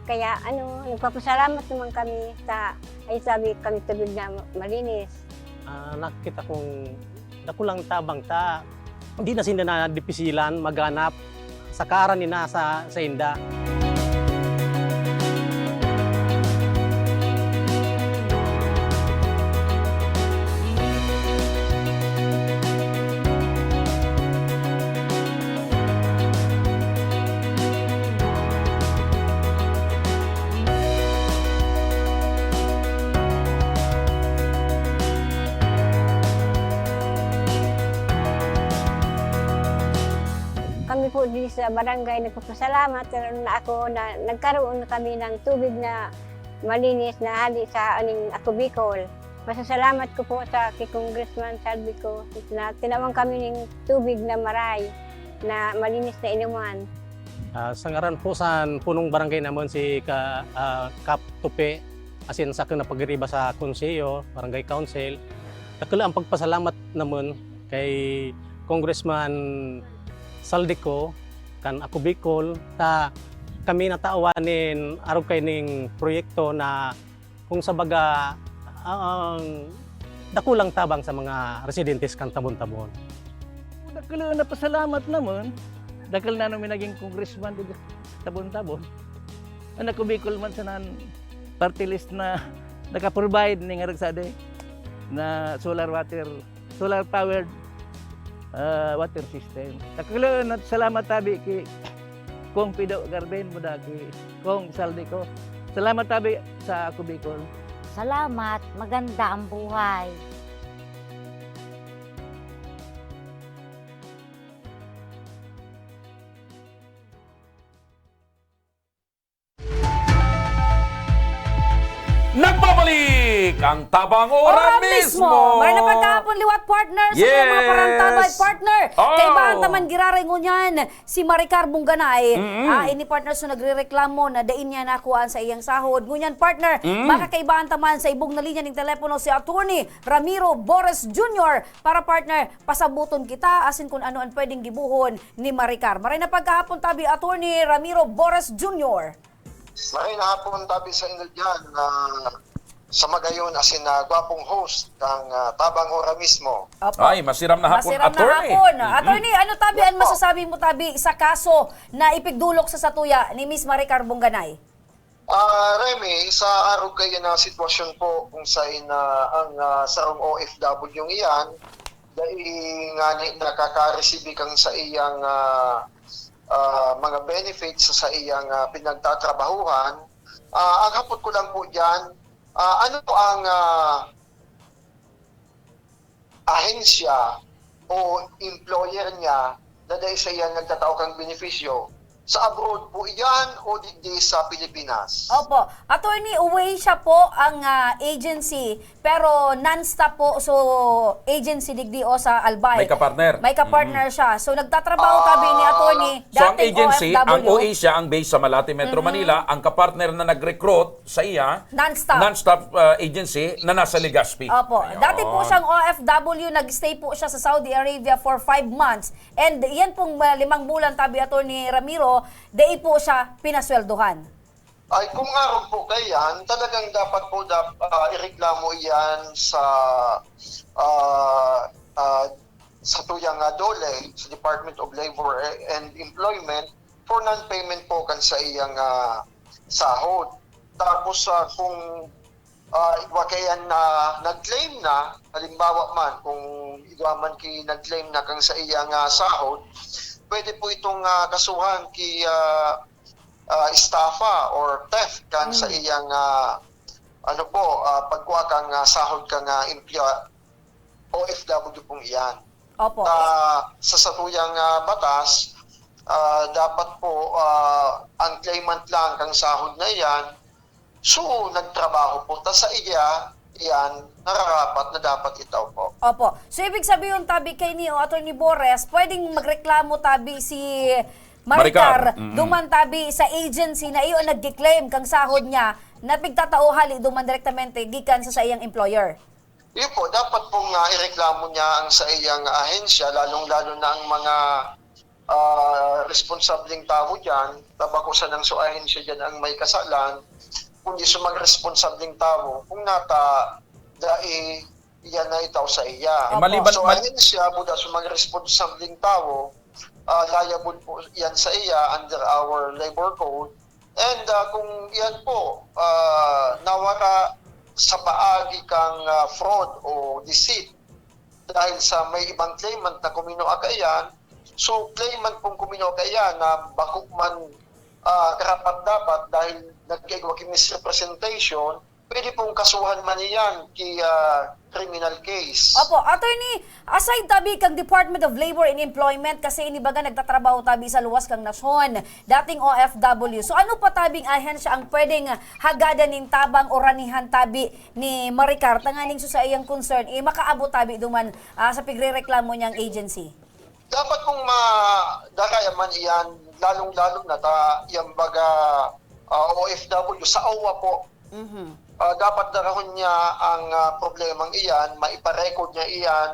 Kaya nagpapasalamat naman kami sa ay sabi kami tubig na malinis. Nakita kong nakulang tabang ta. Hindi na sila na dipisilan, maganap sa karan nina sa inda. sa barangay nagpapasalamat na ako na nagkaroon kami ng tubig na malinis na hali sa aning Ako Bicol. Masasalamat ko po sa kay Congressman Salvi ko na tinawang kami ng tubig na maray na malinis na inuman. Sa ngaran po sa punong barangay naman si Kap Tupe, asin sa akin na pagriba sa konseyo, barangay council. Nakala ang pagpasalamat naman kay Congressman Saldico kan Ako Bicol ta kami nataawanin araw kay ning proyekto na kung sa baga dakulang tabang sa mga residentes kan Tabon-Tabon. Dakala na pasalamat naman. Dakal na namin naging congressman dito sa Tabon-Tabon. Ang Ako Bicol man sa party list na naka-provide ni nga ragsade na solar powered water system. Dakala na salamat tabi kay Kong Pido Garden mo daki Kong Saldico. Salamat tabi sa Ako Bicol. Salamat, maganda ang buhay. Nagbabalik ang Tabang Ora mismo! May napagkahapon liwat partner sa mga parantabay partner. Kay baan taman giraray ngunyan si Maricar Bungganay. Ini partner so nagrereklamo na dain niya nakuhaan sa iyang sahod. Ngunyan partner, makakaibaan taman sa ibog na linya ng telepono si Attorney Ramiro Boris Jr. para partner pasabuton kita asin kung ano ang pwedeng gibuhon ni Maricar. Maray napagkahapon tabi Attorney Ramiro Boris Jr. Maray na hapon tabi sa inyo dyan sa magayon asin na gwapong host ng Tabang Ora mismo. Ay, masiram na hapon, Masiram Attorney. na hapon. Attorney, ano tabi ang masasabi mo tabi sa kaso na ipigdulok sa satuya ni Miss Maricar Bungganay? Remy, sa araw kayo na sitwasyon po kung saan ang sarong OFW iyan dahil nga nakaka-receive kang sa iyang mga benefits sa iyang pinagtatrabahuhan. Ang hapot ko lang po dyan, ano ang ahensya o employer niya na dahil sa iyang nagtatao kang benepisyo? Sa abroad po iyan o di sa Pilipinas? Opo. Attorney, away siya po ang agency, pero non-stop po so agency digdi o sa Albay. May kapartner. May kapartner siya. So nagtatrabaho tabi ni Attorney, So ang dating agency, OFW. ang OA siya, ang base sa Malate, Metro Manila, ang kapartner na nag-recruit sa iya, non-stop agency na nasa Legazpi. Opo. Ayun. Dati po siyang OFW, nag-stay po siya sa Saudi Arabia for 5 months. And yan pong 5 bulan tabi Attorney Ramiro, day po siya pinasweldohan. Ay, kung araw po kayan, talagang dapat po ireklamo yan sa tuyang DOLE, sa Department of Labor and Employment for non-payment po kan sa iyang sahod. Tapos kung kayan na nag-claim na, halimbawa man, kung man nag-claim na kang sa iyang sahod, pwede po itong kasuhan kay estafa or theft kan sa iyang pagkuha kang sahod kang OFW pong iyan. Opo. Sa satuyang batas, dapat po ang claimant lang kang sahod na iyan, so nagtrabaho po ta sa iyan nararapat na dapat itaw po. Opo. So, ibig sabihin tabi kay ni Attorney Boris, pwedeng magreklamo tabi si Maricar, duman tabi sa agency na iyo nag-claim kang sahod niya na pigtatao hali duman direktamente gikan sa iyang employer. Yun po, dapat pong ireklamo niya ang sa iyang ahensya, lalong-lalo na ang mga responsableng tao dyan, tabako sa nang so ahensya dyan ang may kasalan, kundi sa mga responsableng tao, kung iyan na itaw sa iya. So ahensya, buda sa mga responsableng tao, liable po yan sa iya under our labor code. And kung yan po, nawara sa paagi kang fraud o deceit dahil sa may ibang claimant na kumino kayan, so claimant pong kumino kayan na bako man karapat dapat dahil nag-igwa misrepresentation, pwede pong kasuhan man iyan kay criminal case. Opo, attorney, aside tabi kang Department of Labor and Employment kasi inibaga nagtatrabaho tabi sa luwas kang nasyon, dating OFW. So ano pa tabing ahensya ang pwedeng hagadan ning tabang o ranihan tabi ni Maricar tanganing sa iyang concern makaabot tabi duman sa pigrereklamo niyang agency? Dapat kung madakaya man iyan, lalong-lalong na iyang baga OFW sa OWA po. Dapat darahon niya ang problemang iyan, maiparecord niya iyan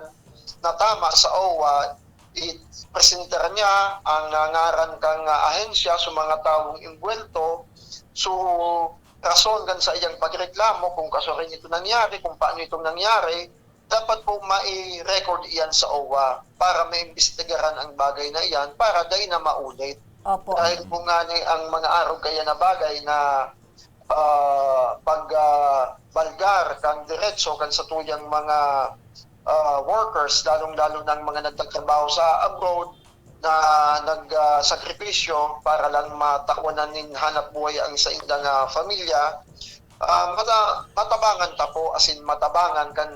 na tama sa OWA, i-presenter niya ang ngaran kang ahensya sa mga taong imbuelto, so rason gan sa iyang pagreklamo kung kaso rin ito nangyari, kung paano itong nangyari, dapat po mai-record iyan sa OWA para maimbestigaran ang bagay na iyan para dahil na maulit. Opo. Dahil po nga ang mga araw kaya na bagay na balgar kang diretso kan sa tuyang mga workers, lalong-lalo ng mga nagtatrabaho sa abroad na nagsakripisyo para lang matawanan nin hanap buhay ang sa indang pamilya, matabangan ta po, asin matabangan kan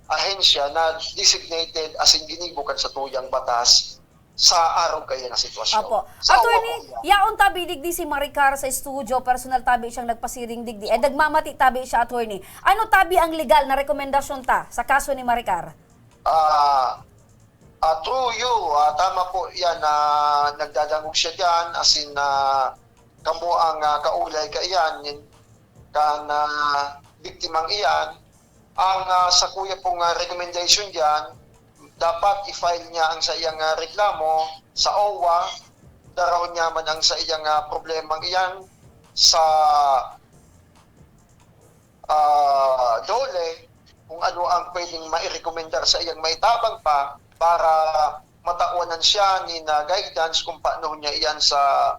ahensya na designated asin ginibukan sa tuyang batas sa araw kaya na sitwasyon. Opo. Attorney, yaon tabi digdi si Maricar sa studio, personal tabi siyang nagpasiring digdi. Nagmamati tabi siya, attorney. Ano tabi ang legal na rekomendasyon ta sa kaso ni Maricar? True you, tama po yan na nagdadangog siya dyan, asin kamo ang kaulay ka iyan, kan biktimang iyan. Ang sa kuya pong recommendation dyan, dapat i-file niya ang sa iyang reklamo sa OWA, daraw niya man ang sa iyang problemang iyan sa DOLE, kung ano ang pwedeng mairekomendar sa iyang maitabang pa para matawanan siya ni na guidance kung paano niya iyan sa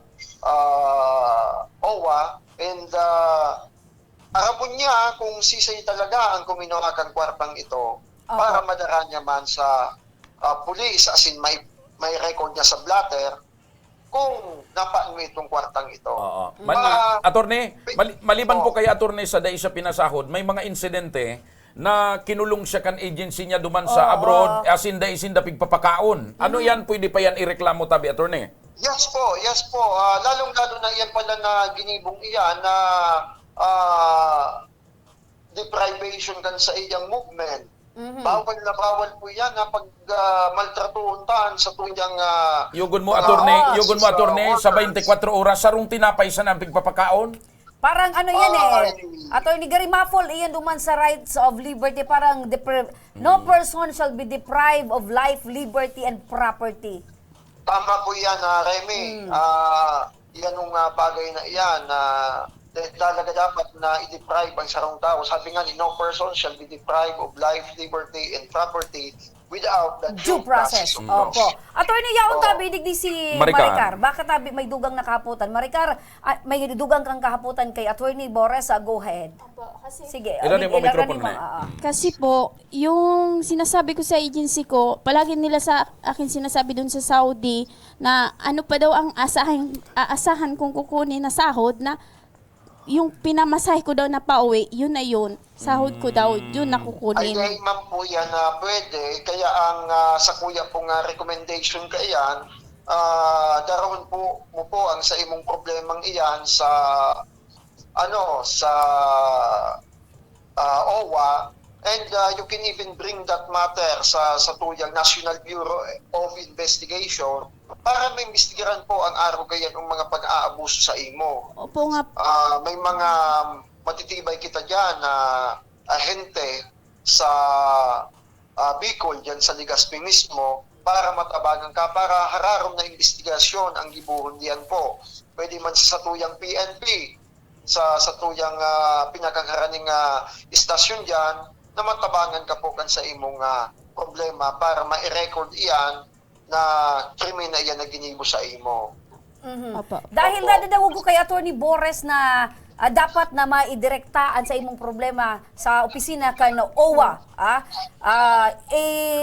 OWA, and arapon niya kung sisay talaga ang kuminuha kang kwartang ito para madara niya man sa pulis, asin may record niya sa blatter kung napaano itong kwartang ito. Attorney, maliban po kay attorney sa dahil sa pinasahod, may mga insidente na kinulong siya kan agency niya duman sa abroad, asin dahil sinda pigpapakaon. Ano yan, pwede pa yan ireklamo tabi, attorney? Yes po. Lalong-lalo na iyan pala na ginibong iyan na deprivation kan sa iyang movement. Bawal na bawal po yan na pag maltratuuntan sa tuyang yugon mo attorney sa 24 oras sarong tinapay sa nang pigpapakaon. Parang ano yan Attorney Gary Mafol, iyan duman sa rights of liberty, parang no person shall be deprived of life, liberty, and property. Tama po yan, Remy. Yan ang bagay na iyan na talaga dapat na i-deprive ang sarong tao. Sabi nga, no person shall be deprived of life, liberty, and property without the due process of law. Opo. Attorney, yaon tabi digdi si Maricar. Bakit tabi may dugang nakahaputan? Maricar, may dugang kang kahaputan kay Attorney Bores. Go ahead. Sige. Kasi po, yung sinasabi ko sa agency ko, palagi nila sa akin sinasabi dun sa Saudi na ano pa daw ang aasahan kong kukunin na sahod na yung pinamasahe ko daw na pauwi, yun na yun. Sahod ko daw, yun na kukunin. Ay, ma'am po yan na pwede. Kaya ang sa kuya pong recommendation ka yan, darawin po mo po ang sa imong problemang iyan sa OWA, and you can even bring that matter sa tuyang National Bureau of Investigation para maimbestigaran po ang araw kayan ng mga pag-aabuso sa imo. Opo nga. May mga matitibay kita dyan na ahente sa Bicol, dyan sa Legazpi mismo, para matabagan ka, para hararom na investigasyon ang gibuhon diyan po. Pwede man sa tuyang PNP, sa tuyang pinakangaraning istasyon dyan, na matabangan ka po kan sa imong problema para ma-record iyan na krimen na iyan na ginibo sa imo. Dahil nadadawag ko kay Attorney Bores na dapat na maidirektaan sa imong problema sa opisina kan OWA.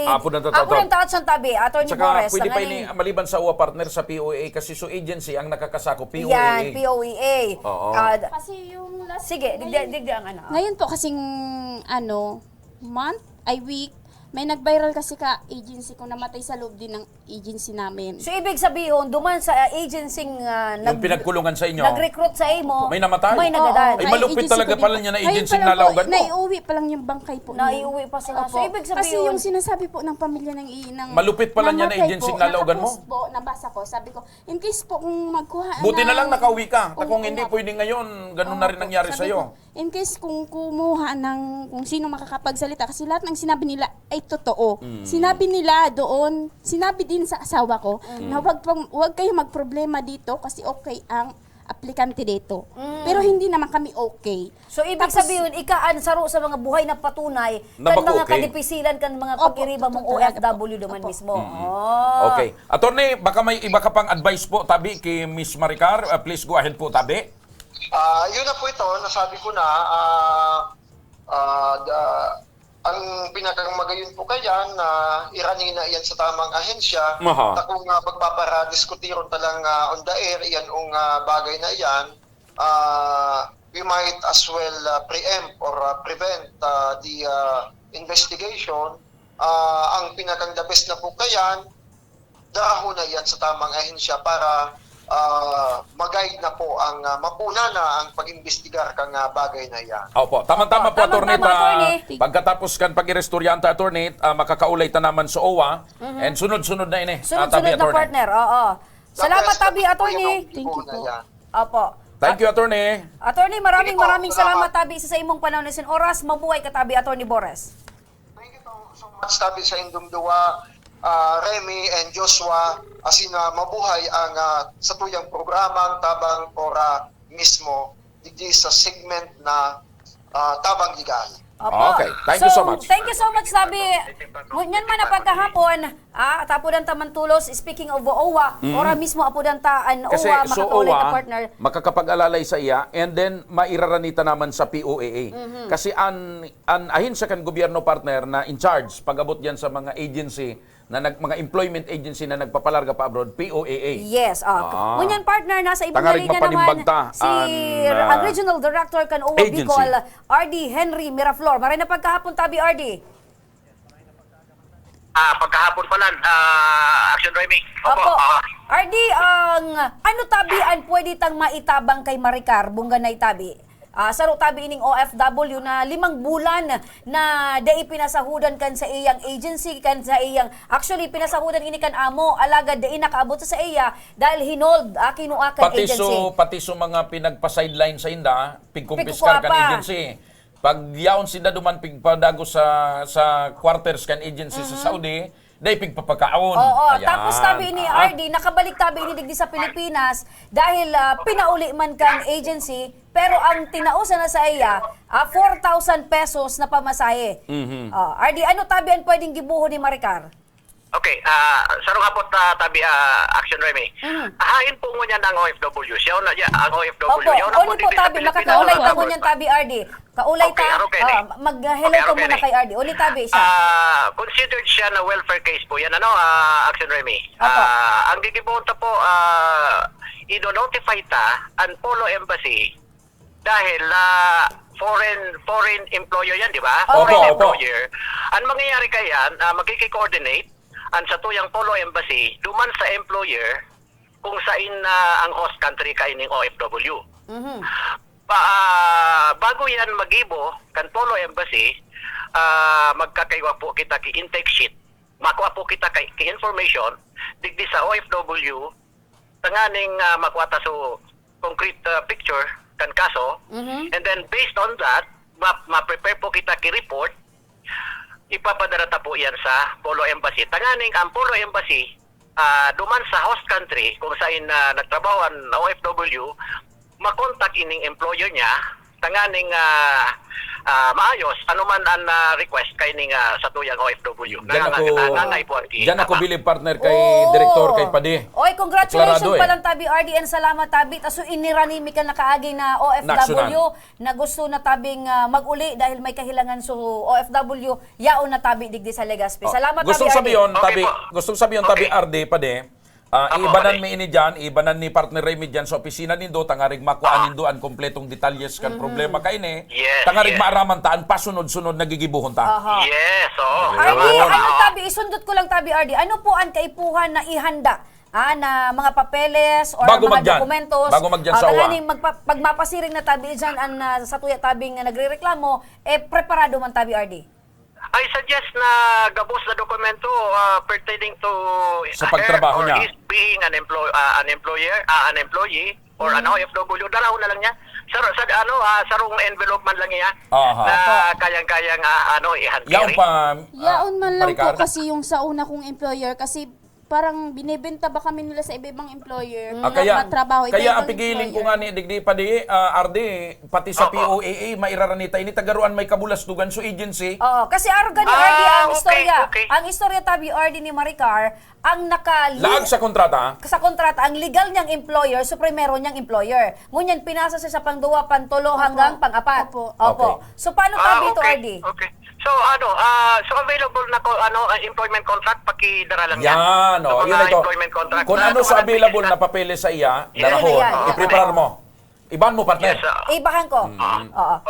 Apo Ako ng taat sa tabi, Attorney Saka Boris. pwede ang pa ini maliban sa OWA partner sa POEA kasi so agency ang nakakasako POEA. Yan, POEA. Oo. Kasi yung last... Sige, digda ang ano. Ngayon po kasing week, may nag-viral kasi ka agency kung namatay sa loob din ng agency namin. So ibig sabihin, duman sa agency Yung pinagkulungan sa inyo. nag-recruit sa imo, May namatay? may nagadan. Ay, malupit talaga pala niya na agency na laugan mo. Naiuwi pa lang yung bangkay po. Naiuwi pa sila. Opo. So ibig sabihin, kasi yung sinasabi po ng pamilya ng Malupit pala niya na namatay agency po, na laugan mo? nakapost po, nabasa ko, sabi ko, in case po kung magkuha Buti na ng- lang nakauwi ka. Oo, Kung hindi oo. pwede ngayon, ganun na rin nangyari Sabi sa'yo. ko, in case kung kumuha ng kung sino makakapagsalita, kasi lahat ng sinabi nila ay totoo. Sinabi nila doon, sinabi din sa asawa ko, na wag kayo magproblema dito kasi okay ang aplikante dito. Pero hindi naman kami okay. so ibig sabihin, ikaan saro sa mga buhay na patunay Na kan baka mga okay. kadipisilan kan mga Opo, pag-iriba mong totoo. OFW duman mismo. Oh. Okay. Attorney, baka may iba ka pang advice po, tabi, kay Miss Maricar. Please go ahead po, tabi. Yun na po ito, nasabi ko na, ang pinakamagayon po kaya na iranin na iyan sa tamang ahensya, Aha. na kung magpapara-diskutiron talang on the air, iyan ang bagay na iyan, we might as well preempt or prevent the investigation. Ang pinakang the best na po kaya, dahon na iyan sa tamang ahensya para mag-guide na po ang mapuna na ang pag-imbestigar kang bagay na yan. Opo, tama-tama po, attorney. attorney. Pagkatapos kan pag-irestoryante, attorney, makakaulay ta naman sa OWA. And sunod-sunod na ini. Sunod-sunod na attorney. partner. Oo. Salamat tabi, attorney. Thank you po. Opo. Thank you, attorney. Attorney, maraming Sige po, maraming salamat salamat. tabi sa imong panahon na oras. Mabuhay ka tabi, Attorney Boris. Thank you so much tabi sa Indumduwa, Remy and Joshua, asin mabuhay ang sa tuyang programang Tabang Ora mismo, digdi sa segment na Tabang Legal. Opo. Okay, thank you so much. Thank you so much, sabi. Ngunyan man na pagkahapon, tapudan ta man tulos, speaking of OWA, ora mismo apudan ta an Kasi OWA, so makakaulay ka OWA, partner. makakapag-alalay sa iya and then mairaranita naman sa POAA. Kasi an ahensya kan gobyerno partner na in charge pag-abot yan sa mga agency na mga employment agency na nagpapalarga pa abroad, POAA. Yes. Ngunyan partner, nasa ibang Tangarig linya naman mapanimbagta si ang, ang Regional Director kan OWA agency. Bicol, RD Henry Miraflor. Maray na pagkahapon tabi, RD. Pagkahapon pa lang, Action Remy. Opo. RD, ano tabian pwede tang maitabang kay Maricar, bunganay tabi? Saro tabi ining OFW na 5 bulan na dai pinasahudan kan sa iyang agency, kan sa iyang, actually pinasahudan ini kan amo, alaga dai nakaabot sa iya dahil hinold kinuha kan agency. Pati so mga pinagpa-sideline sa inda, pigkumpiskar kan agency. Pag yaon sila duman pigpadago sa quarters kan agency sa Saudi, dahil pigpapakaon. Oo, Ayan. tapos tabi ni RD, nakabalik tabi ini digdi sa Pilipinas dahil pinauli man kan agency, pero ang tinausan na sa iya, 4,000 pesos na pamasahe. RD, ano tabi ang pwedeng gibuho ni Maricar? Okay, sarong hapot tabi Action Remy. Hain po mo niya ng OFW. Siya na ang OFW. Opo, Yaw na uli po digdi sa tabi, Pilipinas. makakaulay ta ko niyan tabi RD. Kaulay ta, mag-hello ka muna kay RD. Uli tabi siya. Considered siya na welfare case po. Yan Action Remy. Ang gigibunta po, i-notify ta ang Polo Embassy dahil foreign employer yan, di ba? Foreign employer. Ang mangyayari kaya, magkiki-coordinate ang sa tuyang Polo Embassy duman sa employer kung saan ang host country kaining OFW. Bago yan magibo kan Polo Embassy, magkakaiwa po kita ki intake sheet, makuha po kita ki information digdi sa OFW tanganing makuha ta so concrete picture kan kaso, and then based on that ma-prepare po kita ki report, ipapadala ta po yan sa Polo Embassy. Tanganing ang Polo Embassy duman sa host country kung saan nagtrabaho ang OFW, makontak ining employer niya tanganing maayos anuman ang request kay ning sa tuyang OFW. Diyan ako bilib partner kay Direktor kay Padi. Oy, congratulations Deklarado, pa lang tabi RD and salamat tabi. Taso iniranimi ka na kaagi na OFW na gusto na tabing mag-uli dahil may kahilangan sa OFW yaon na tabi digdi sa Legazpi. Salamat Gustong tabi RD. Gustong sabiyon tabi RD Padi. Ibanan mi ini dyan, ibanan ni partner Remy dyan sa opisina nindo, tangarig makuha nindo ang kompletong detalles kan problema kay ni. Tangarig maaraman taan pasunod-sunod nagigibuhon ta. Yes, RD, ano tabi, isundot ko lang tabi RD, ano po ang kaipuhan na ihanda? Na mga papeles or mga dokumentos. Bago magdyan sa OWA. Pag mapasiring na tabi dyan, sa tuya tabing nagre-reklamo, preparado man tabi RD? I suggest na gabos na dokumento pertaining to sa pagtrabaho niya. Is being an employee or an OFW, dalaw na lang niya. Sarong envelope man lang niya na kayang-kayang i-handcarry. Yaon man lang po kasi yung sa una kong employer kasi parang binebenta ba kami nila sa iba-ibang employer. Kaya ang pigiling ko nga ni Digdi Padi, RD, pati sa POAA, mairaranita, ini tagaruan may kabulastugan so agency. Kasi arga ni RD ang istorya. Ang istorya tabi RD ni Maricar, ang laag sa kontrata. Sa kontrata, ang legal niyang employer, so primero niyang employer. Ngunyan, pinasa siya sa pangduwa, pantulo hanggang pang-apat. Opo. So paano tabi ito, RD? Okay. So so available na employment contract pakidara lang yan. Yun ito. Kung ano sa available na papeles sa iya, darahon, i-prepare mo. Iban mo partner. Ibahan ko.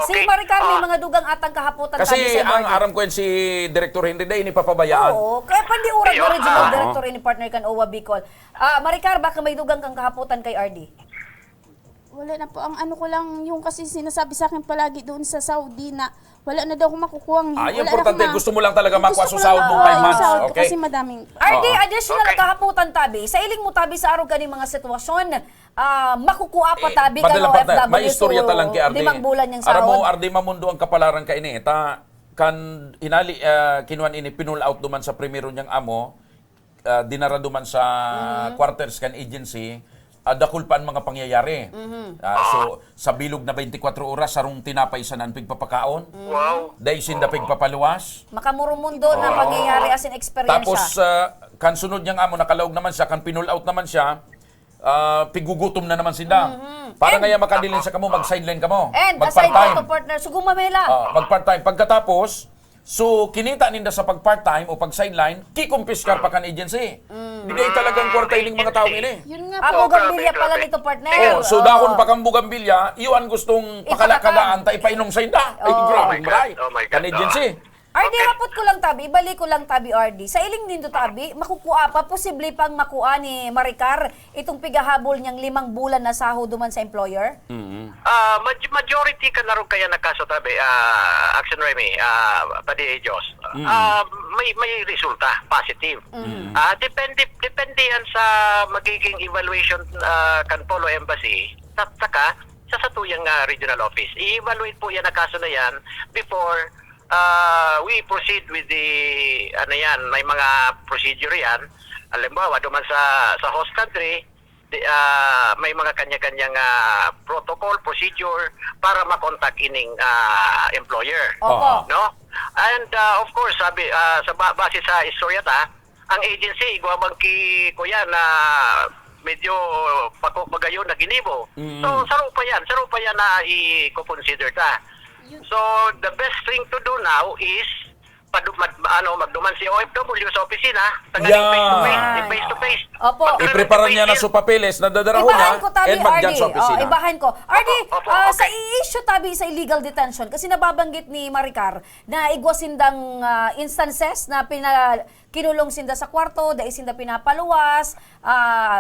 Si Maricar may mga dugang atang kahaputan kasi ang aram ko si Director Henry Day ni papabayaan. Kaya pandiurag mo regional director ni partner kan OWA Bicol. Maricar, baka may dugang kang kahaputan kay RD? Wala na po. Ang ano ko lang, yung kasi sinasabi sa akin palagi doon sa Saudi na wala na daw akong makukuha. Importante, gusto mo lang talaga makuha sa sahod mo 5 months. Okay. Kasi madaming. RD, additional kahaputan tabi. Sa iling mo tabi sa araw kaning mga sitwasyon, makukuha pa tabi kan OFW. May istorya talang kay RD. 5 bulan niyang sahod. Aram mo, RD, mamundo ang kapalaran ka ini. Kan inali, kinuan ini, pinull out duman sa primero niyang amo, dinara duman sa quarters kan agency, dakul pa ang mga pangyayari. So, sa bilog na 24 oras, sarong tinapay sa nanpig papakaon. Wow. Dahil sinda pigpapaluwas. Makamurumundo na pangyayari as in experience. Tapos, kan sunod niyang amo, nakalaog naman siya, kan pinull out naman siya, pigugutom na naman sila. Para ngaya makadilin sa kamo, mag-sideline kamo. And, aside to partner, sugumamela. Mag-part-time. Pagkatapos, so, kinita ninda sa pag-part-time o pag-sideline, kikumpiskar pa kan agency. Hindi talagang kwartailing mga tao ini. Yun nga po. Bugambilya pala nito, partner. So, dahon pa kang bugambilya, iwan gustong pakalakagaan ta ipainom sa inda. Ay, grabe, maray. Kan agency. RD, hapot ko lang tabi, ibalik ko lang tabi RD. Sa iling nindo tabi, makukuha pa, posible pang makuha ni Maricar itong pigahabol niyang 5 bulan na sahod duman sa employer? Majority ka na rin kaya nakaso tabi, Action Remy, Padi Diyos. May resulta, positive. Depende yan sa magiging evaluation kan Polo Embassy, saka sa satuyang regional office. I-evaluate po yan na kaso na yan before we proceed with the may mga procedure yan. Halimbawa, duman sa host country, may mga kanya-kanyang protocol, procedure para makontak ining employer. No? And of course, sabi base sa istorya ang agency igwabag ki kuya na medyo magayon na ginibo. So saro pa yan na i-consider ta. So, the best thing to do now is magduman si OFW sa opisina, tagaling face-to-face. Opo. I-prepare niya na sa papeles na dadarahon niya and magdyan sa opisina. Ibahan ko. RD, sa i-issue tabi sa illegal detention, kasi nababanggit ni Maricar na igwasindang instances na kinulong sinda sa kwarto, dahil sinda pinapaluwas,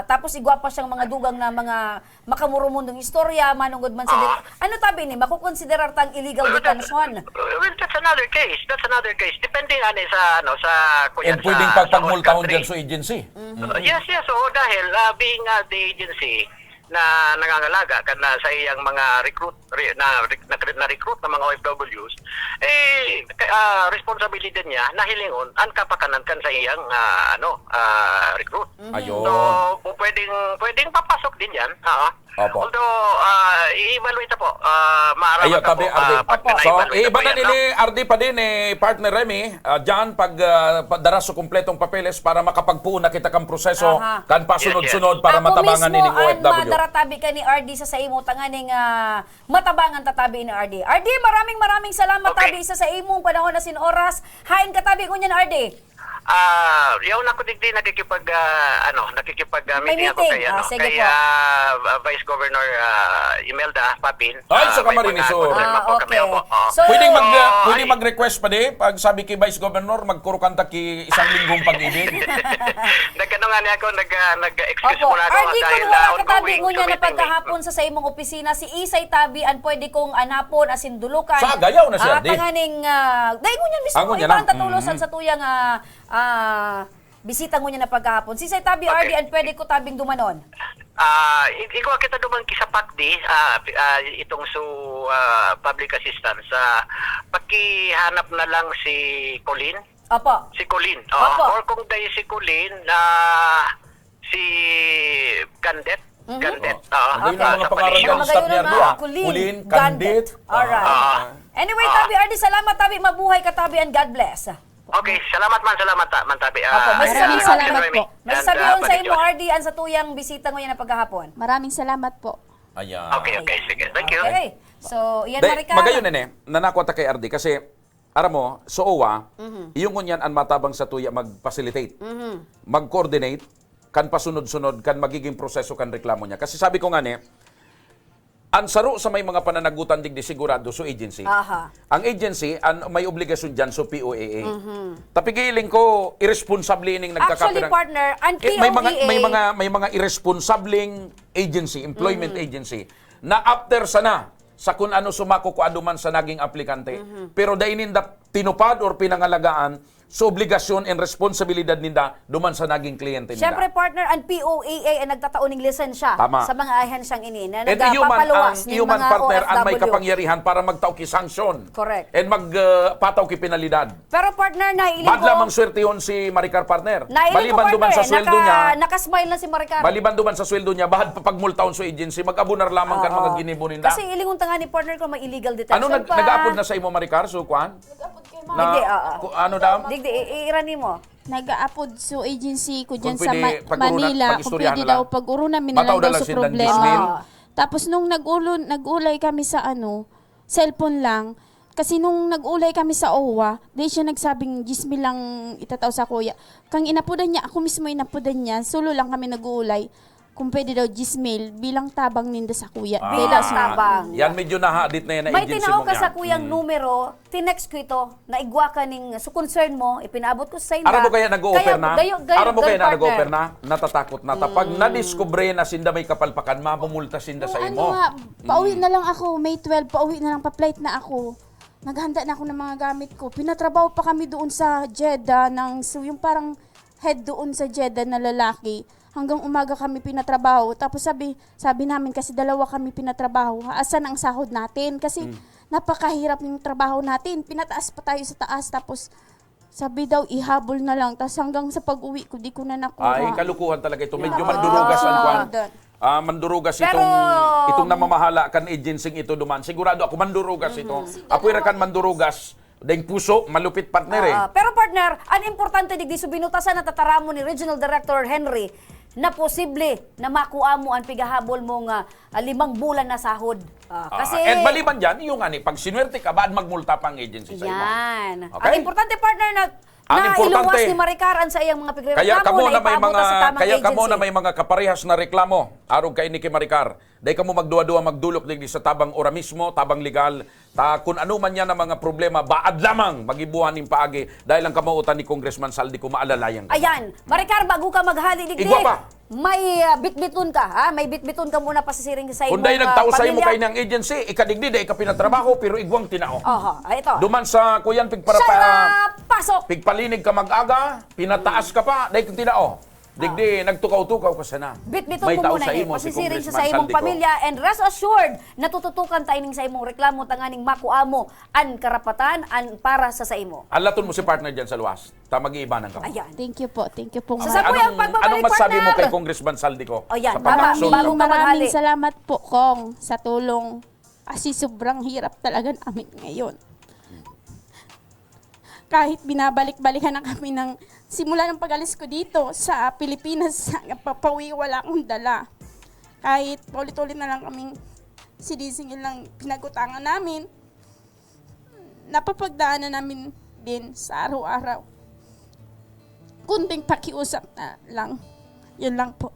tapos igwa pa siyang mga dugang na mga makamurumundong istorya, manungod man sa ano tabi ni, makukonsiderar tang illegal detention? Well, that's another case. Depende sa and pwedeng pagpagmultahon dyan sa agency. Yes. So, dahil being the agency na nangangalaga kana sa iyang mga recruit na mga OFWs, responsibility din niya na hilingon ang kapakanan kan sa iyang recruit. Ayun. So, pwedeng papasok din yan. Although, i-evaluate po maaraman Ayo, ka tabi, po. Ardi. So, iba na no? nili, Ardi pa din, partner Remy, dyan, pag daras sa kumpletong papeles para makapagpuuna kita kang proseso, Aha. kan pasunod-sunod para Ako matabangan mismo nining ang OFW. madaratabi ka ni RD sa imo tanganing matabangan tatabi ni RD. RD, maraming salamat tabi sa imong panahon na sin oras. Hain katabi ko niyan RD. Yaw na ko digdi nakikipag-meeting ako meeting. kay Sige po. Vice Governor Imelda Papin. Ay, sa may Camarines, mga oh. problema po kami. okay. Opo. So, Pwedeng mag-request pa di, pag sabi kay Vice Governor, magkurukanta ki isang linggong pag-ibig. Nagkano nga niya ako, nag-excuse Opo, muna ako RD, dahil kung wala katabi ongoing mo niya na meeting. pagkahapon sa imong opisina, si Isay Tabi, ang pwede kong anapon, asin dulukan. Sa agayaw na siya, RD. Tanganing, dahil mo niyan mismo, Ako niya ibang na. tatulosan sa tuyang bisita mo niya na pagkahapon. Si Isay Tabi, RD, ang pwede ko tabing dumanon. Ikaw kita duman kisapakdi itong public assistance. Pakihanap na lang si Colin. Opo. Si Colin. Opo. Or kung dahil si Colin, si Gandet. Gandet. Hindi na mga pangaran ng staff niya niya. Kulin, Candid. Alright. Anyway, Tabi, RD, salamat Tabi. Mabuhay ka Tabi and God bless. Okay, salamat man Tabi. Maraming salamat po. May sabihin sa imo, RD, ang sa tuyang bisita mo yan na pagkahapon. Maraming salamat po. Ayan. Okay, sige. Thank you. Okay. So, yan Day, Maricar. magayon nanako ta kay RD kasi aram mo, so OWA, yung kunyan ang matabang sa tuya mag-facilitate, mag-coordinate, kan pasunod-sunod, kan magiging proseso kan reklamo niya. Kasi sabi ko nga ang saro sa may mga pananagutan digdi sigurado so agency. Aha. Ang agency may obligasyon dyan so POAA. Tapigiling ko irresponsable ning Actually, nagkakapirang partner, ang POEA... may mga irresponsibleng agency, employment agency na after sana sa kung ano sumako ko aduman sa naging aplikante. Pero dahil ninda tinupad or pinangalagaan so obligasyon and responsibilidad ninda duman sa naging kliyente ninda. Siyempre, partner, ang POAA ay nagtataon ng lisensya Tama. sa mga ahensyang ini na And nagpapaluwas ng human mga partner ang may OFW. kapangyarihan para magtaw ki sanction. Correct. And magpataw ki penalidad. Pero partner, nailing Bad ko... lamang swerte yun si Maricar partner. Nailing ko, Baliban duman partner, sa sweldo niya, nakasmile na si Maricar. baliban duman sa sweldo niya, bahad pa pagmultaon sa agency, mag-abunar lamang kan mga ginibo ninda. Kasi ilingon tanga ni partner ko may illegal detention Ano nag-upload na sa imo Maricar? So, Kwan? Hindi, Ano daw? Digdi, iirani mo. Nag-aapod so agency ko dyan Kung sa pwede, Manila. Kung pag-istoryahan pwede na lang. daw pag-urunan namin na Bataw lang daw na lang sa sindan problema. Gismil. Tapos nung nag-ulay kami sa cellphone lang, kasi nung nag-ulay kami sa OWA, di siya nagsabing Gismil lang itataw sa kuya. Kang inapudan niya, ako mismo inapudan niya, solo lang kami nag-uulay. Kung pwede daw Gismil, bilang tabang ninda sa kuya. Bilang tabang. Yan medyo nahadit na yan na May agency tinawag mo ka yan. sa kuyang numero, tinext ko ito, naigwa ka ning so concern mo, ipinaabot ko sa inyo. Aram mo kaya nag-o-offer na? Aram mo kaya na nag-o-offer partner. na? Natatakot na. Pag na-discover na sinda may kapalpakan, mapumulta sinda sa imo. Ano nga, pauwi na lang ako, May 12, pauwi na lang, pa-flight na ako. Naghanda na ako ng mga gamit ko. Pinatrabaho pa kami doon sa Jeddah, so yung parang head doon sa Jeddah na lalaki. Hanggang umaga kami pinatrabaho. Tapos sabi namin, kasi dalawa kami pinatrabaho, asan ang sahod natin? Kasi napakahirap yung trabaho natin. Pinataas pa tayo sa taas. Tapos sabi daw, ihabol na lang. Tapos hanggang sa pag-uwi ko, di ko na nakuha. Ay, kalukuhan talaga ito. Medyo mandurugas ang kwan. Mandurugas itong namamahala kan agency ito duman. Sigurado ako mandurugas ito. Apoy ra kan mandurugas. Dahil puso, malupit partner Pero partner, ang importante digdi so binutasan na tataramo ni Regional Director Henry na posible na makuha mo ang pigahabol mong 5 bulan na sahod. Kasi and baliban dyan, yung pag sinwerte ka, baad magmulta pang agency sa imo. yan. Okay? Ang importante partner na iluwas ni Maricaran sa iyang mga pigreklamo Kaya kamo na may ipaabot mga sa tamang agency. may mga kaparehas na reklamo arog kay ni Maricar. Dahil kamo magduwa-duwa magdulok digdi sa tabang ora mismo, tabang legal, kung ano man yan ang mga problema, baad lamang magibuhan ning paagi dahil ang kamautan ni Congressman Saldi ko maalalayan ka. Ayan, Maricar, bago ka maghali digdi, Igwa pa. may bitbiton ka, may bitbiton ka muna pasisiring sa imong Kung dahil nagtao sa imo pamilya. kay ng agency, ikadigdi dahil ka pinatrabaho pero igwang tinao. Ito. Duman sa kuyan pigpara pasok. Pigpalinig ka mag-aga, pinataas ka pa, dahil kung tinao. Digdi, nagtukaw-tukaw ka sana. Bitbiton May mo tao muna sa imo si pasisiring sa Congressman imong Saldi ko. pamilya and rest assured natututukan taining sa imong reklamo tanganing makuamo an karapatan an para sa imo. Alaton mo si partner dyan sa luwas. Mag-iibanan ka mo. Ayan. Thank you po. Thank you po. Sa kuyang pagbabalik, Anong masabi mo partner? kay Congressman Saldi ko? O yan, sa pag-action? bago ka maghali. Maraming salamat po, Kong, sa tulong Kasi sobrang hirap talaga namin ngayon. Kahit binabalik-balikan na kami ng simula ng pag-alis ko dito sa Pilipinas, papawi wala akong dala. Kahit ulit-ulit na lang kaming sinisingil ng pinagutangan namin, napapagdaanan namin din sa araw-araw. Kunting pakiusap na lang. Yun lang po.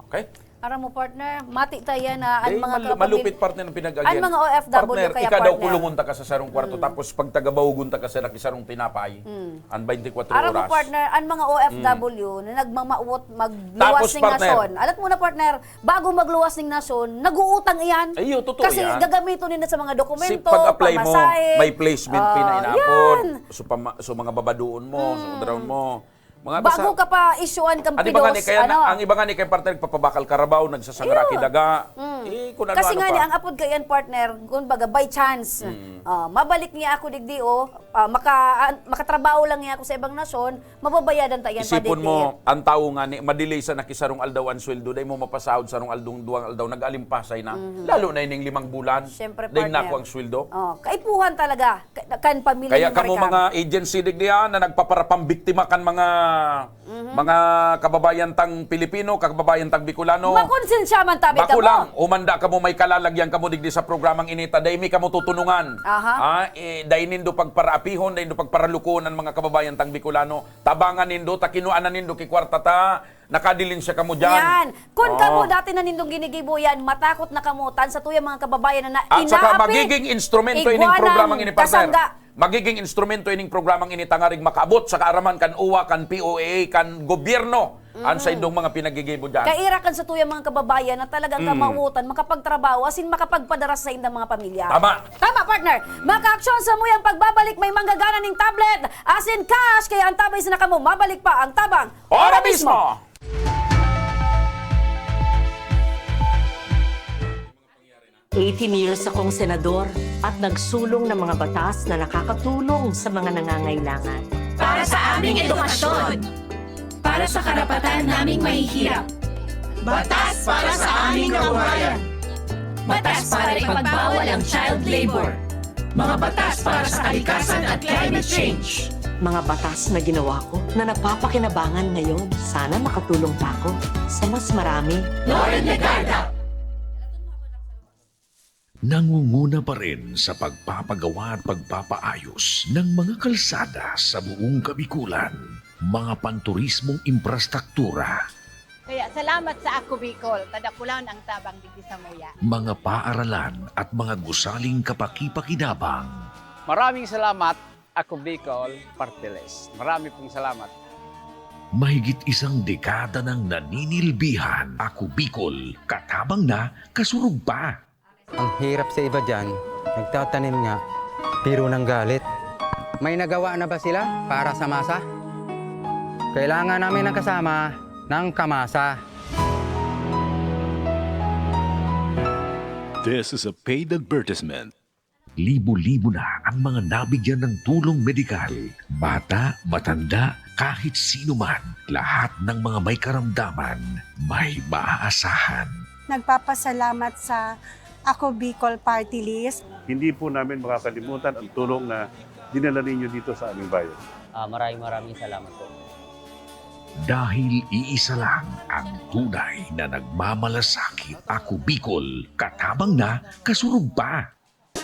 Okay? Aram mo, partner, mati tayo na ang mga malupit partner ng pinag-agyan. ang mga OFW partner, kaya ika daw partner. kulungunta ka sa sarong kwarto, tapos pag tagabawugunta ka sa nakisarong tinapay, ang 24 Aram mo, oras. partner, ang mga OFW na nagmamauot, magluwas Tapos, ng partner. nasyon. Alam mo na, partner, bago magluwas ng nasyon, nag-uutang iyan. Ayun, totoo Kasi yan. gagamito nila sa mga dokumento, Si pag-apply mo, pamasahe. may placement fee na yan. inapod. So mga babaduon mo, sa udaraon mo. Mga Bago ka pa isyuan kang Ang iba nga ni pidos, kaya ano? ang iba nga ni kay partner papabakal karabaw, nagsasangra kidaga. Kung ano, Kasi ano nga pa. ni, ang apod kayan partner, kung baga by chance, mabalik niya ako digdi makatrabaho lang niya ako sa ibang nasyon, mababayadan tayo yan pa Isipon digdi. mo, ang tao nga ni madelay sa nakisarong aldaw ang sweldo, day mo mapasahod sarong aldong duwang aldaw, nag-alimpasay na. Lalo na ining 5 bulan. Siyempre, day partner. nako ang sweldo. Kaipuhan talaga, kan pamilya Kaya ni kamo Maricar. mga agency digdiya na nagpaparapambiktima kan mga kababayan tang Pilipino, kababayan tang Bicolano. Makonsensya man tabi ka Bako mo. lang, umanda ka mo may kalalagyan ka mo digdi sa programang inita, day mi ka mo tutunungan. Aha. Day nindo pagparaapihon, day nindo pagparalukon ang mga kababayan tang Bicolano. Tabangan nindo, takinuanan nindo kikwarta ta, nakadilin siya ka mo dyan. Yan. Kung Oo. kamo dati na nindong ginigibo yan, matakot na kamutan sa tuyang mga kababayan na At saka inaapi, magiging instrumento ining iguanang programang ini partner. kasangga. Magiging instrumento ining programang ini tangarig makaabot sa kaaraman kan UWA, kan POAA, kan gobyerno. An sa indong mga pinagigibo dyan. Kairakan sa tuyang mga kababayan na talagang kamautan, makapagtrabaho, asin makapagpadaras sa indang mga pamilya. Tama. Tama, partner. Maka-aksyon sa muyang pagbabalik, may manggagana ng tablet, asin cash, kaya ang tabay sa nakamo, mabalik pa ang tabang. Ora mismo! Years akong senador at nagsulong ng mga batas na nakakatulong sa mga nangangailangan. Para sa aming edukasyon. Para sa karapatan naming mahihirap. Batas para sa aming kabuhayan. Batas para ipagbawal ang child labor. Mga batas para sa kalikasan at climate change. Mga batas na ginawa ko na napapakinabangan ngayon. Sana makatulong pa ako sa mas marami. Lauren Legarda. Nangunguna pa rin sa pagpapagawa at pagpapaayos ng mga kalsada sa buong Kabikulan, mga panturismong infrastruktura, Kaya salamat sa Ako Bicol, tadakulan ang tabang digdi sa muya. mga paaralan at mga gusaling kapakipakinabang. Maraming salamat, Ako Bicol Partilles. Marami pong salamat. Mahigit isang dekada ng naninilbihan, Ako Bicol, katabang na, kasurug pa. Ang hirap sa iba dyan, nagtatanim nga, pero nang galit. May nagawa na ba sila para sa masa? Kailangan namin ng kasama ng kamasa. This is a paid advertisement. Libo-libo na ang mga nabigyan ng tulong medikal. Bata, matanda, kahit sino man, lahat ng mga may karamdaman, may maaasahan. Nagpapasalamat sa Ako Bicol Party List. Hindi po namin makakalimutan ang tulong na dinala ninyo dito sa aming bayan. Maraming salamat po. Dahil iisa lang ang tunay na nagmamalasakit, Ako Bicol, katabang na, kasurug pa.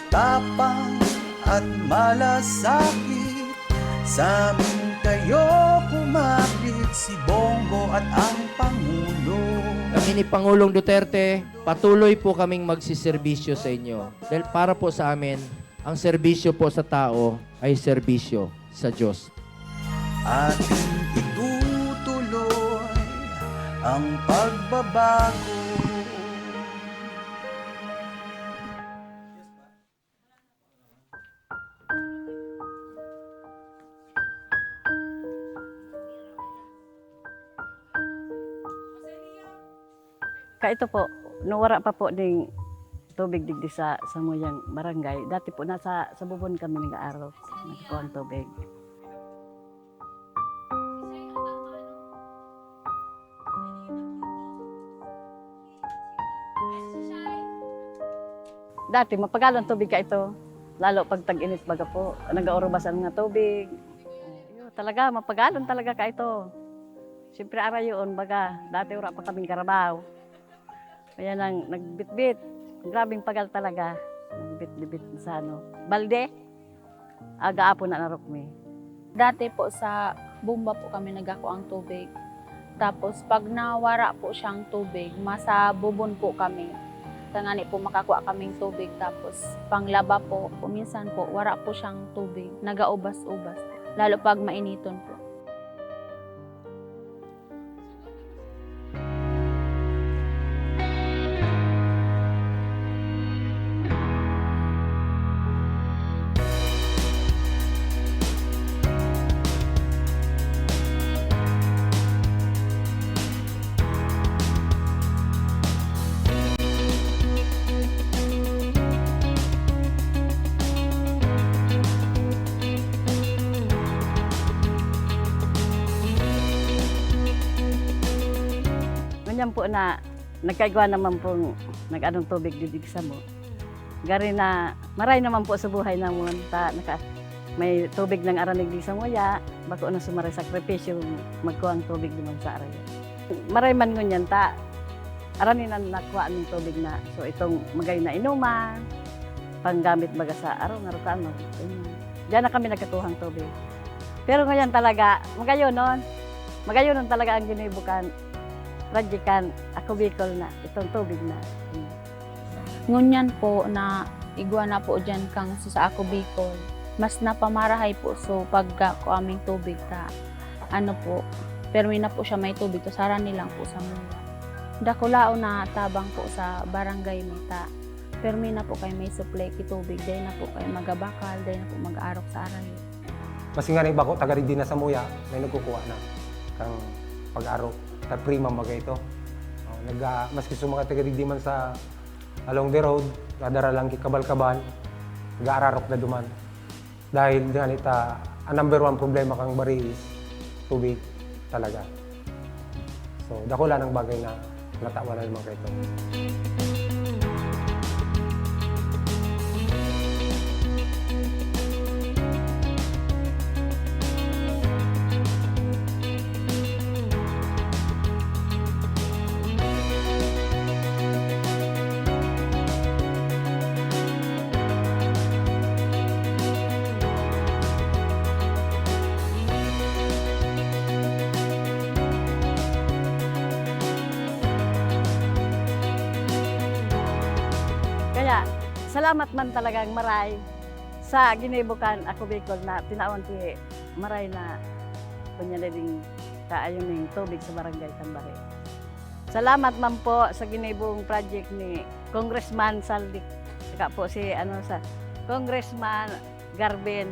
Tapang at malasakit, sa amin kayo kumapit, si Bongo at ang Pangulo. Kami ni Pangulong Duterte, patuloy po kaming magsiservisyo sa inyo. Dahil para po sa amin, ang serbisyo po sa tao ay serbisyo sa Diyos. Ating itutuloy ang pagbabago. Ito po, nawara pa po ding tubig digdi sa muyang barangay. Dati po nasa sa bubon kami nag-aaral. Nagpo ang tubig. Dati mapagalon tubig ka ito. Lalo pag tag-init baga po, nag-aurubasan ng tubig. Talaga, mapagalon talaga ka ito. Siyempre ara yun, baga, dati ura pa kaming karabaw. Kaya nang nagbitbit, grabing pagal talaga. Nagbitbit sa balde, aga-apo na narok mi. Dati po sa bumba po kami nagako ang tubig. Tapos pag nawara po siyang tubig, masa bubon po kami. Tangani po makakuha kaming tubig. Tapos panglaba po, minsan po, wara po siyang tubig. Nagaubas-ubas. Lalo pag mainiton po. Ganyan po na nagkaigwa naman pong nag-anong tubig didig sa mo. Gari na maray naman po sa buhay namon ta may tubig ng aranig di sa moya, bako na sumaray sakripisyo magkuha ang tubig naman sa aray. Maray man ngunyan ta arani na nakuha ng tubig na so itong magay na inuman, panggamit baga sa araw nga rutaan mo. Diyan na kami nagkatuhang tubig. Pero ngayon talaga, magayon nun talaga ang ginibukan. Radjikan, ako Bicol na, itong tubig na. Ngunyan po na igwa na po dyan kang sa ako Bicol. Mas napamarahay po so pagka ko aming tubig ta. Ano po, permi na po siya may tubig, to sara nilang po sa mula. Dakulao na tabang po sa barangay Mita. Permi na po kayo may supply ki tubig, dahil na po kayo magabakal, dahil na po mag-aarok sa aray. Mas nga rin bako, taga-rin na sa muya, may nagkukuha na kang pag-arok. Prima mga ito. Maski sa mga taga-rin man sa along the road, nadara lang kikabal-kabal, nag-aararok na duman. Dahil ganita, ang number one problema kang bari is tubig talaga. So, dakula ng bagay na natawa na naman kayo. Kaya, salamat man talagang maray sa ginibukan ako Bicol na tinaon ti maray na kunyaling kaayon ng tubig sa barangay Tambari. Salamat man po sa ginibong project ni Congressman Saldik. Saka po si Congressman Garbin.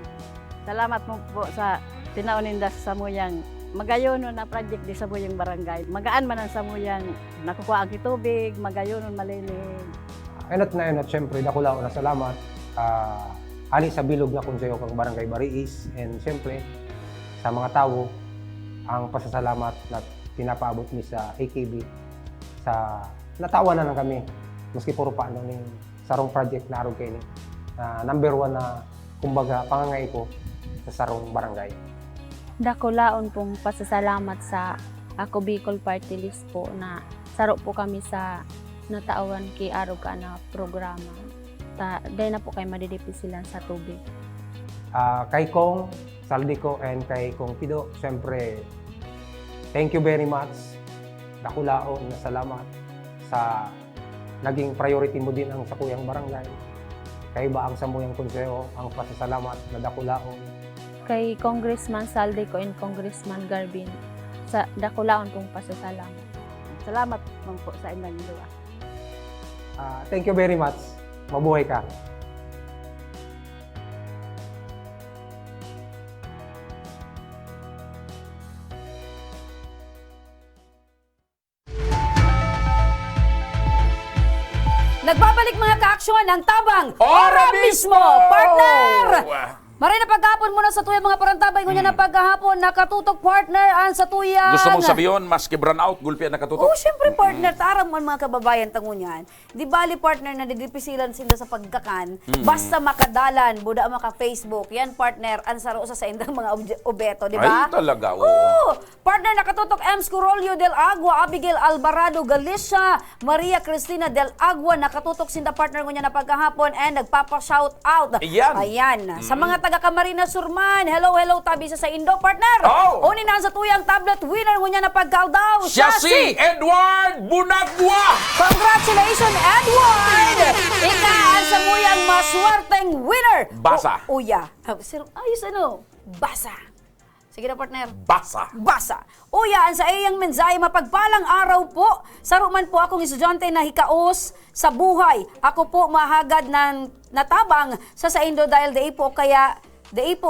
Salamat po sa tinaoninda sa samuyang magayonon na project di samuyang barangay. Magaan man ang samuyang nakukuha ang tubig, magayonon malinig. Enot na enot, syempre, dakula na salamat. Ali sa bilog na konseyo kang Barangay Bariis. And syempre, sa mga tao, ang pasasalamat na pinapaabot ni sa AKB. Sa natawa na lang kami, maski puro paano ni sarong project na araw kayo ni. Number one na, kumbaga, pangangay ko sa sarong barangay. Dakulaon pong pasasalamat sa ako Bicol Party List po na saro po kami sa natawan kay araw ka na programa. Dahil na po kayo madidipisilan sa tubig. Kay Kong, Saldico, and kay Kong Pido, siyempre, thank you very much. Dakulaon na salamat sa naging priority mo din ang sakuyang barangay. Kay Baang Samuyang Konseho, ang pasasalamat na dakulaon. Kay Congressman Saldico and Congressman Garbin, sa dakulaon pong pasasalamat. Salamat po sa inyong dua. Thank you very much. Mabuhay ka. Nagbabalik mga ka-aksyon ang tabang Ora mismo, mismo! partner! Maray na paghapon muna sa tuyang mga parantabay ngunya na paghapon nakatutok partner an sa tuyang. Gusto mong sabiyon, maski brown out, gulpi na nakatutok? Oh, syempre partner, tarang man mga kababayan tangunyan. Di bali partner na didipisilan sila sa pagkakan, basta makadalan, buda maka-Facebook. Yan partner, ang saro sa indang mga obeto, di ba? Ay, talaga, Oo. Partner, nakatutok M. Scorolio del Agua, Abigail Alvarado Galicia, Maria Cristina del Agua, nakatutok sinda partner ngunya na paghapon and nagpapa-shout out. Ayan. Sa mga taga Camarines Surman, hello tabi sa Indo partner. Uni na sa tuyang tablet winner ngunya na pagkaldaw. Siya si Edward Bunagwa. Congratulations Edward. Ika sa muyang maswerteng winner. Basa. Uya. Ayos ano? Basa. Sige na partner. Basa. Uya, sa iyang mensahe, mapagpalang araw po. Saruman po akong estudyante na hikaos sa buhay. Ako po mahagad ng natabang sa Indo dahil dai po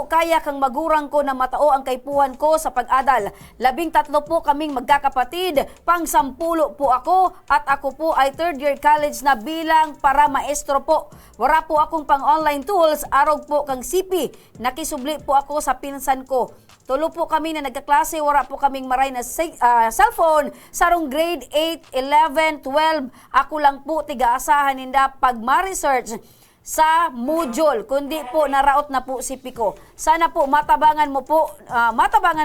kaya kang magurang ko na matao ang kaipuhan ko sa pag-adal. 13 po kaming magkakapatid, pang-10 po ako at ako po ay 3rd year college na bilang para maestro po. Wala po akong pang-online tools, arog po kang CP. Nakisubli po ako sa pinsan ko. Tulo po kami na nagkaklase, wala po kaming maray na cellphone. Sarong grade 8, 11, 12, ako lang po tiga-asahan ninda pag ma-research sa module, kundi po naraot na po si Pico. Sana po matabangan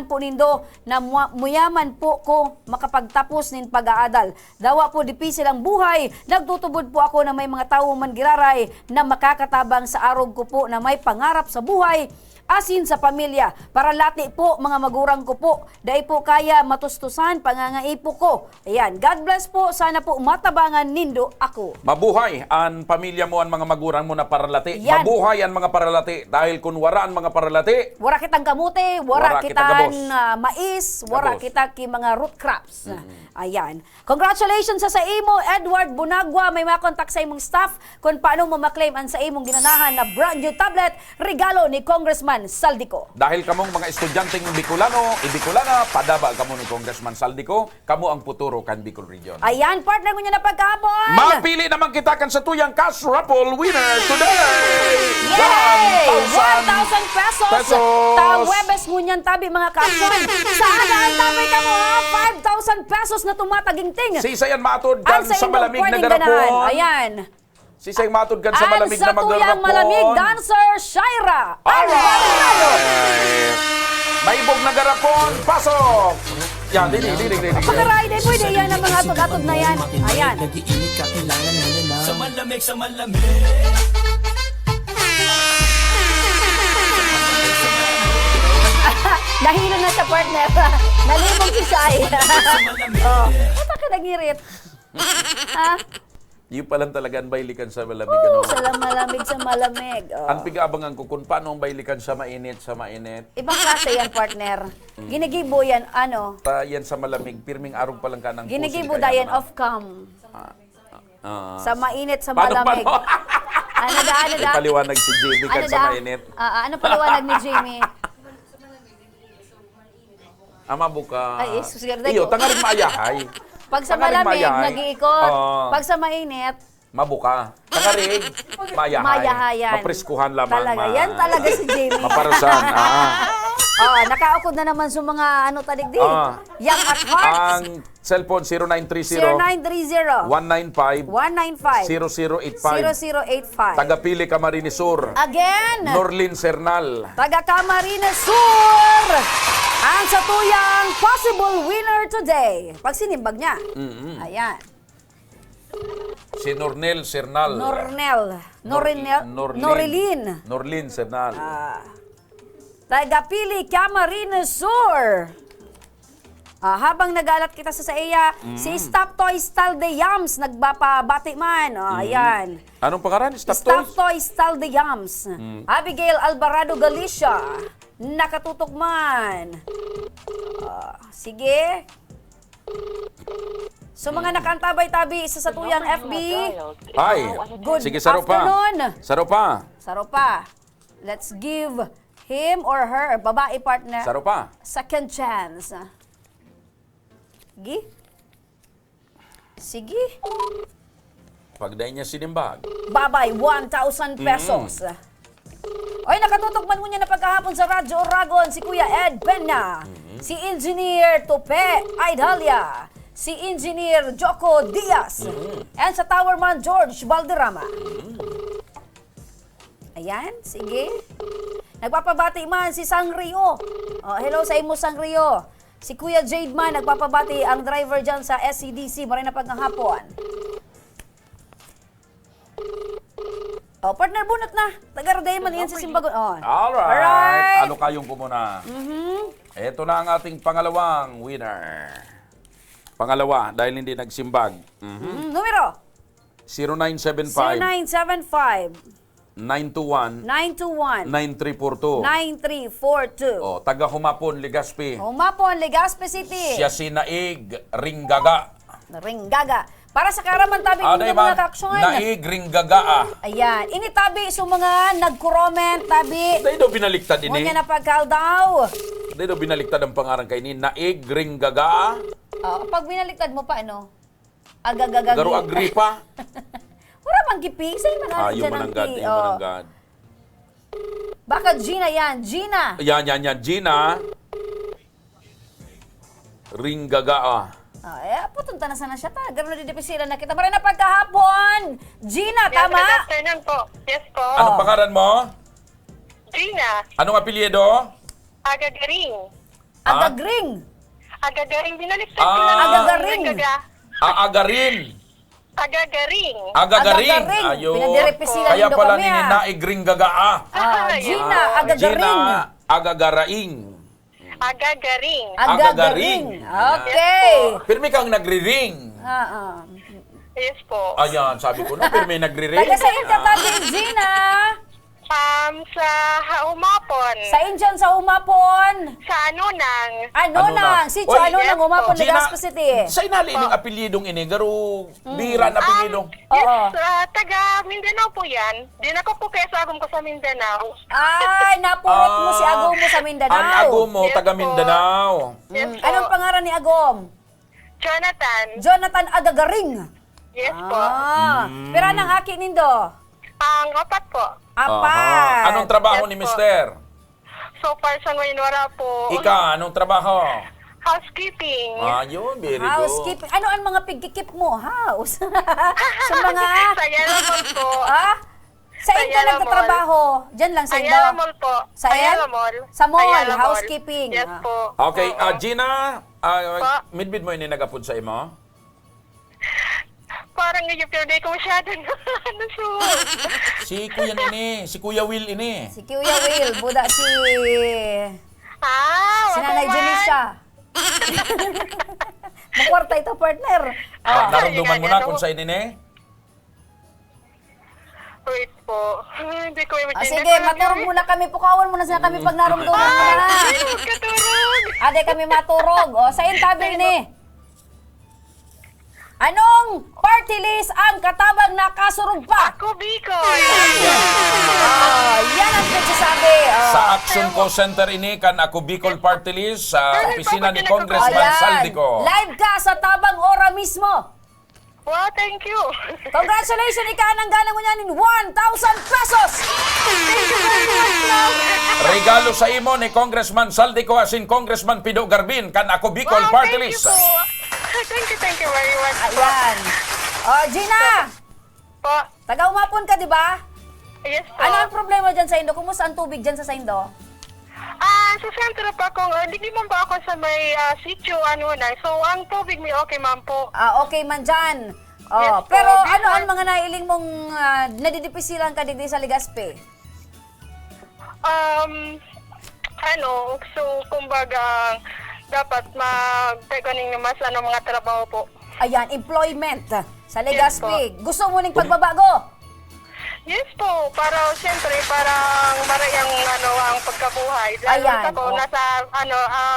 po nindo na muyaman po ko makapagtapos nin pag-aadal. Dawa po dipisil ang buhay, nagtutubod po ako na may mga tao man giraray na makakatabang sa arog ko po na may pangarap sa buhay, asin sa pamilya. Para lati po mga magurang ko po, dahil po kaya matustusan pangangaipo ko. Ayan, God bless po, sana po matabangan nindo ako. Mabuhay ang pamilya mo, ang mga magurang mo na paralati. Yan. Mabuhay ang mga paralati. Dahil kung wala ang mga paralati, wara kitang kamote, wara kitang mais, wara Gabos. kita ki mga root crops. Ayan. Congratulations sa imo, Edward Bunagwa. May makontak sa imong staff kung paano mo maklaim ang sa imong ginanahan na brand new tablet, regalo ni Congressman Saldico. dahil kamong mga estudyanteng Bicolana, padaba kamo ni Congressman Saldico, kamo ang futuro kan Bicol Region. Ayan, partner mo niya na pagkahapon. Mapili naman kita kan sa tuyang cash raffle winner today! Yay! 1,000 pesos! Pesos! Ta Webes ngunyan tabi mga kapson. Saan ang tabi ka mo ha? 5,000 pesos na tumataginting. Sisayan matod kan Ang sa malamig na pwedeng garapon. ganahan. Ayan. Sisay matod kan sa malamig na Ang sa tuyang malamig, dancer Shaira Alvarado. Maibog na garapon, pasok! Yan, dili. Pagkaray din, pwede yan ang mga atod-atod na yan. Ayan. Sa malamig. Nahilo na sa partner. Nalibog si Shai. Oh, bata ka nangirit. Ha? Yung palang talaga ang baylikan sa malamig. Ano? Sa malamig. Oh. Ang pigabangan ko kung paano ang baylikan sa mainit. Ibang klase yan, partner. Ginigibo yan, ano? Yan sa malamig, pirming arog pa lang ka ng Ginigibo da yan off cam. Sa mainit, sa malamig. Ano da? Ipaliwanag si Jamie kan sa mainit. Ano paliwanag ni Jamie? Ama buka. Ay, Jesus, garda Iyo, ko. tangaring maayahay. Pag sa malamig, nag-iikot. Pag sa mainit, Mabuka. Tangaring maayahay. mayahayan. Mapriskuhan lamang. Talaga, yan talaga si Jamie. Maparasan. Nakaukod na naman sa mga ano tadigdi. Young at Hearts. Ang cellphone 0930 0930 195 0085 0085. Tagapili Camarines Sur. Again. Norlin Sernal. Taga Camarines Sur. Ang sa tuyang possible winner today. Pag sinimbag niya. Ayan. Si Nornel Sernal. Norlin Sernal. Taga-pili Camarines Sur. Habang nagalat kita sa iya, si Stop Toy Style de Yams, nagbapabati man. Ayan. Anong pangalan? Stop Toy Style de Yams. Abigail Alvarado Galicia, nakatutok man. Sige. So mga nakantabay-tabi sa tuyang FB. Ay. Good Sige, afternoon. Saropa. Let's give him or her, babae partner, Saropa. second chance. Sige. Pagday niya sinimbag. Babay, 1,000 pesos. Oy, nakatutok man niya na pagkahapon sa Radyo Oragon si Kuya Ed Pena, si Engineer Tope Aidalia, si Engineer Joko Diaz, and sa Towerman George Valderrama. Ayan, sige. Nagpapabati man si Sangrio. Oh, hello sa imo Sangrio. Si Kuya Jade man, nagpapabati ang driver dyan sa SCDC, maray na pagkahapon. Oh, partner, bunot na. Taga-Roday man yan sa Simbagon. Oh. Alright. Alokayong ko muna. Ito na ang ating pangalawang winner. Pangalawa, dahil hindi nagsimbag. Numero? 0975 0975 921 921 9342. 9342. Oh, taga Humapon, Legazpi. Humapon, Legazpi City. Siya si Naig Ringgaga. Ringgaga. Para sa karaman tabi ng mga kaksyon. Naig Ringgaga. Ayan. Initabi so mga nag-comment tabi. Dahil daw binaliktad ini. Huwag na pagkal daw. Dahil daw binaliktad ang pangarang kay ni Naig Ringgaga. Pag binaliktad mo pa, ano? Agagagagi. Garo Agripa. Wala mang gipi. Sa'yo mananag yung dyan ang mananggad, ki. yung mananggad. Baka Gina yan. Gina. Yan. Gina. Ringgaga. Putunta na sana siya ta. Garo na didipisilan na kita. Maray na pagkahapon. Gina, tama? Good afternoon po. Yes po. Anong pangalan mo? Gina. Anong apelyido? Agagaring. Agagring. Agagaring. Binaliktad ko na. Agagaring. Agarin. Agagaring. Agagaring. Ayun. Pinadirepisila Kaya nindo pala kami, ni Naig Ringgaga. Gina, Agagaring. Gina, Agagaraing. Agagaring. Agagaring. Okay. Pirmi kang nagri-ring. Yes po. Ayan, sabi ko na, pirmi nagri-ring. Taga sa inyo tabi, Gina. Sa Humapon. Sa Injan sa Humapon. Sa Anunang. Anunang. Si Cho Anunang Humapon, Legazpi City. Sa inali ng apelyidong ini, garo bira na apelyidong. Yes, taga Mindanao po yan. Din ako po kaya sa agom ko sa Mindanao. Ay, napurot mo si Agom mo sa Mindanao. Ang Agom mo, taga Mindanao. Yes po. Anong pangalan ni Agom? Jonathan. Jonathan Agagaring. Yes po. Pero anong haki nindo? Ang apat po. Apat. Anong trabaho ni Mister? So far sa ngayon, wala po. Ika, anong trabaho? Housekeeping. Ayun, very good. Housekeeping. Ano ang mga pigkikip mo? House. Sa mga... Sa Yellow Mall po. Sa ka nagtatrabaho? Diyan lang sa Indo? Ayala Mall po. Sa Ayala Mall. Sa mall, Ayala Mall. housekeeping. Yes po. Okay, Gina, midbid mo ini nagapod sa imo? Parang ngayon, pero di ko masyado na Si Kuya ini, si Kuya Will ini. Si Kuya Will, buda si... Si Nanay man. Janisha. Makwarta ito, partner. Narumduman mo na kung sa inini? Wait po. Hindi ko yung Sige, maturog muna kami. Pukawan muna sila kami pag narumduman mo na. Ade kami maturog. O, sa tabi ni. Anong party list ang katabang nakasurog pa? Ako, Bicol. Yan ang nagsasabi. Sa Action Call Center ini, kan ako Bicol Party List sa opisina ni Congressman Saldico. Live ka sa Tabang Ora mismo. Wow, thank you. Congratulations, ika nang ganang mo niyan in 1,000 pesos. Thank you very much, ma'am. Regalo sa imo ni Congressman Saldico asin Congressman Pido Garbin, kan ako Bicol Party List. Thank you very much. Ayan. Gina. Po. Taga Humapon ka, di ba? Yes po. Ano ang problema dyan sa Indo? Kumusta ang tubig dyan sa Indo? Sa sentro pa ako, hindi man ba ako sa may sitio, na. So, ang tubig may okay, ma'am po. Okay man dyan. Yes, pero po. ano ang mga nailing mong nadidipisilan ka digdi sa Legazpi? So, kumbaga, dapat magtaganing mas mga trabaho po. Ayan, employment sa Legazpi. Gusto mo ning pagbabago? Yes po, para siyempre parang marayang ang pagkabuhay. Lalo ako nasa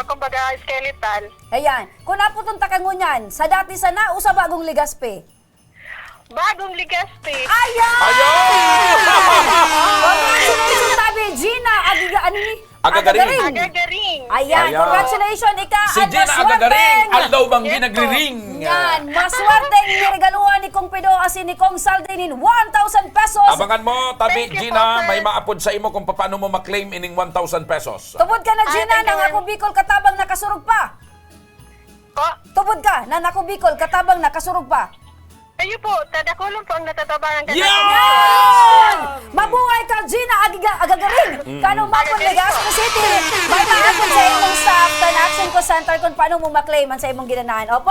kumbaga skeletal. Ayan, kung naputunta ka ngunyan, sa dati sana o sa bagong Legazpi? Bagong Legazpi. Ayan! Congratulations, sabi Gina. Agagaring. Agagaring. Ayan, congratulations, Ika. Si At Gina Agagaring, maswerteng- aldaw bang ginagriring. Yan, maswerteng niregaluhan ni Kong Pido asin ni Kong Saldinin 1,000 pesos. Abangan mo, tabi, Gina, may maapod sa imo kung paano mo maklaim ining 1,000 pesos. Tubod ka na, Gina, nang ako Bicol katabang nakasurog pa. Tubod ka na ako Bicol katabang nakasurog pa. Ayo po, tadakulong po ang natatabangan ka. Yan! Mabuhay ka, Gina Agagaring! Kanong mapon Legazpi City, may maapon sa imong staff kan Action Co Center kung paano mo maklaiman sa imong ginanahan. Opo?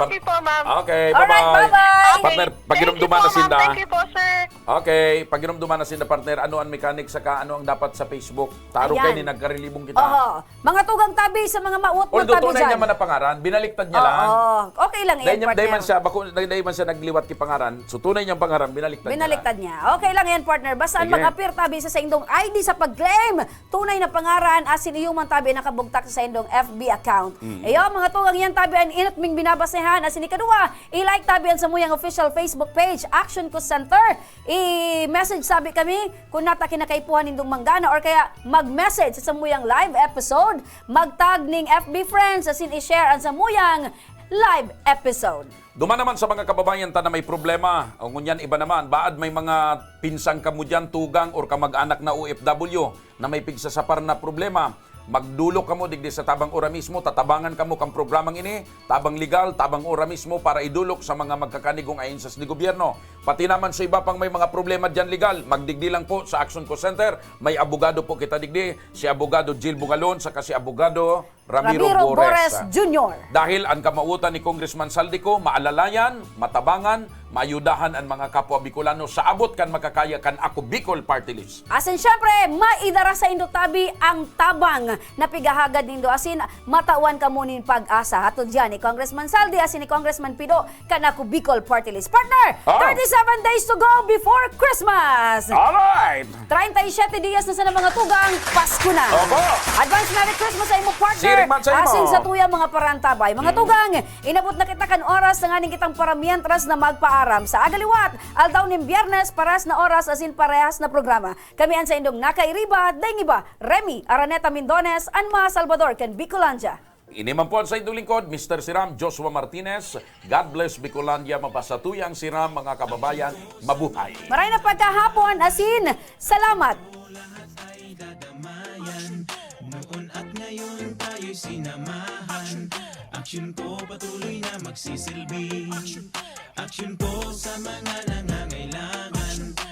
Okay po, ma'am. Okay, Alright, bye-bye. Partner, paginumduman na sinda. Thank you po, sir. Okay, paginumduman na sinda, partner. Ano ang mechanic saka ano ang dapat sa Facebook? Taro Ayan. kayo ni nagkarilibong kita. Oo. Mga tugang tabi sa mga maut mo Although tabi tunay niya dyan. man na pangaran, binaliktad niya lang. Oo. Okay lang yan, Dahil man partner. siya, dahil man siya nagliwat ki pangaran, so tunay niyang pangaran, binaliktad niya. Binaliktad niya. Okay lang yan, partner. Basta Sige. mag-appear tabi sa indong ID sa pag-claim. Tunay na pangaran asin iyong tabi nakabugtak sa indong FB account. Ayo, mga tugang yan tabi ang inat ming binabasehan. Asin ikaduwa, i-like tabi ang sa muyang official Facebook page, Action Co Center. I-message sabi kami kung nata kinakaipuhan indong manggana or kaya mag-message sa muyang live episode. Mag-tag ning FB friends asin i-share ang sa muyang live episode. Duman naman sa mga kababayan ta na may problema. O ngunyan iba naman, baad may mga pinsang kamo dyan, tugang or kamag-anak na OFW na may pigsasapar na problema. Magdulok kamo digdi sa tabang ora mismo, tatabangan kamo kang programang ini, tabang legal, tabang ora mismo para idulok sa mga magkakanigong ahensas ni gobyerno. Pati naman sa iba pang may mga problema dyan legal, magdigdi lang po sa Action Co Center. May abogado po kita digdi, si abogado Jill Bungalon, saka si abogado Ramiro Bores Jr. Dahil ang kamautan ni Congressman Saldico, maalalayan, matabangan, mayudahan ang mga kapwa Bicolano sa abot kan makakaya kan Ako Bicol Party List. Asin syempre, maidara sa Indotabi ang tabang na pigahagad nindo asin matawan ka munin pag-asa. Hatod dyan ni Congressman Saldi asin ni Congressman Pido kan Ako Bicol Party List. Partner, 37 days to go before Christmas! Alright! 37 dias na sa mga tugang, Pasko na! Opo! Advance Merry Christmas sa imo partner! Siring man sa imo. Asin sa tuya mga parantabay. Mga tugang, inabot na kita kan oras na nga kitang paramientras na magpaaram sa agaliwat. Aldaw ning Biyernes, paras na oras asin parehas na programa. Kami ang sa indong nakairiba, daingiba, Remy, Araneta Mindones, Anma Salvador, kan Bicolandia. Iniman po sa indong lingkod, Mr. Siram Joshua Martinez. God bless Bicolandia, mapasatuyang Siram, mga kababayan, mabuhay. Maray na pagkahapon, asin, salamat. Noon at ngayon tayo'y sinamahan. Aksyon ko patuloy na magsisilbi. Aksyon ko sa mga nangangailangan.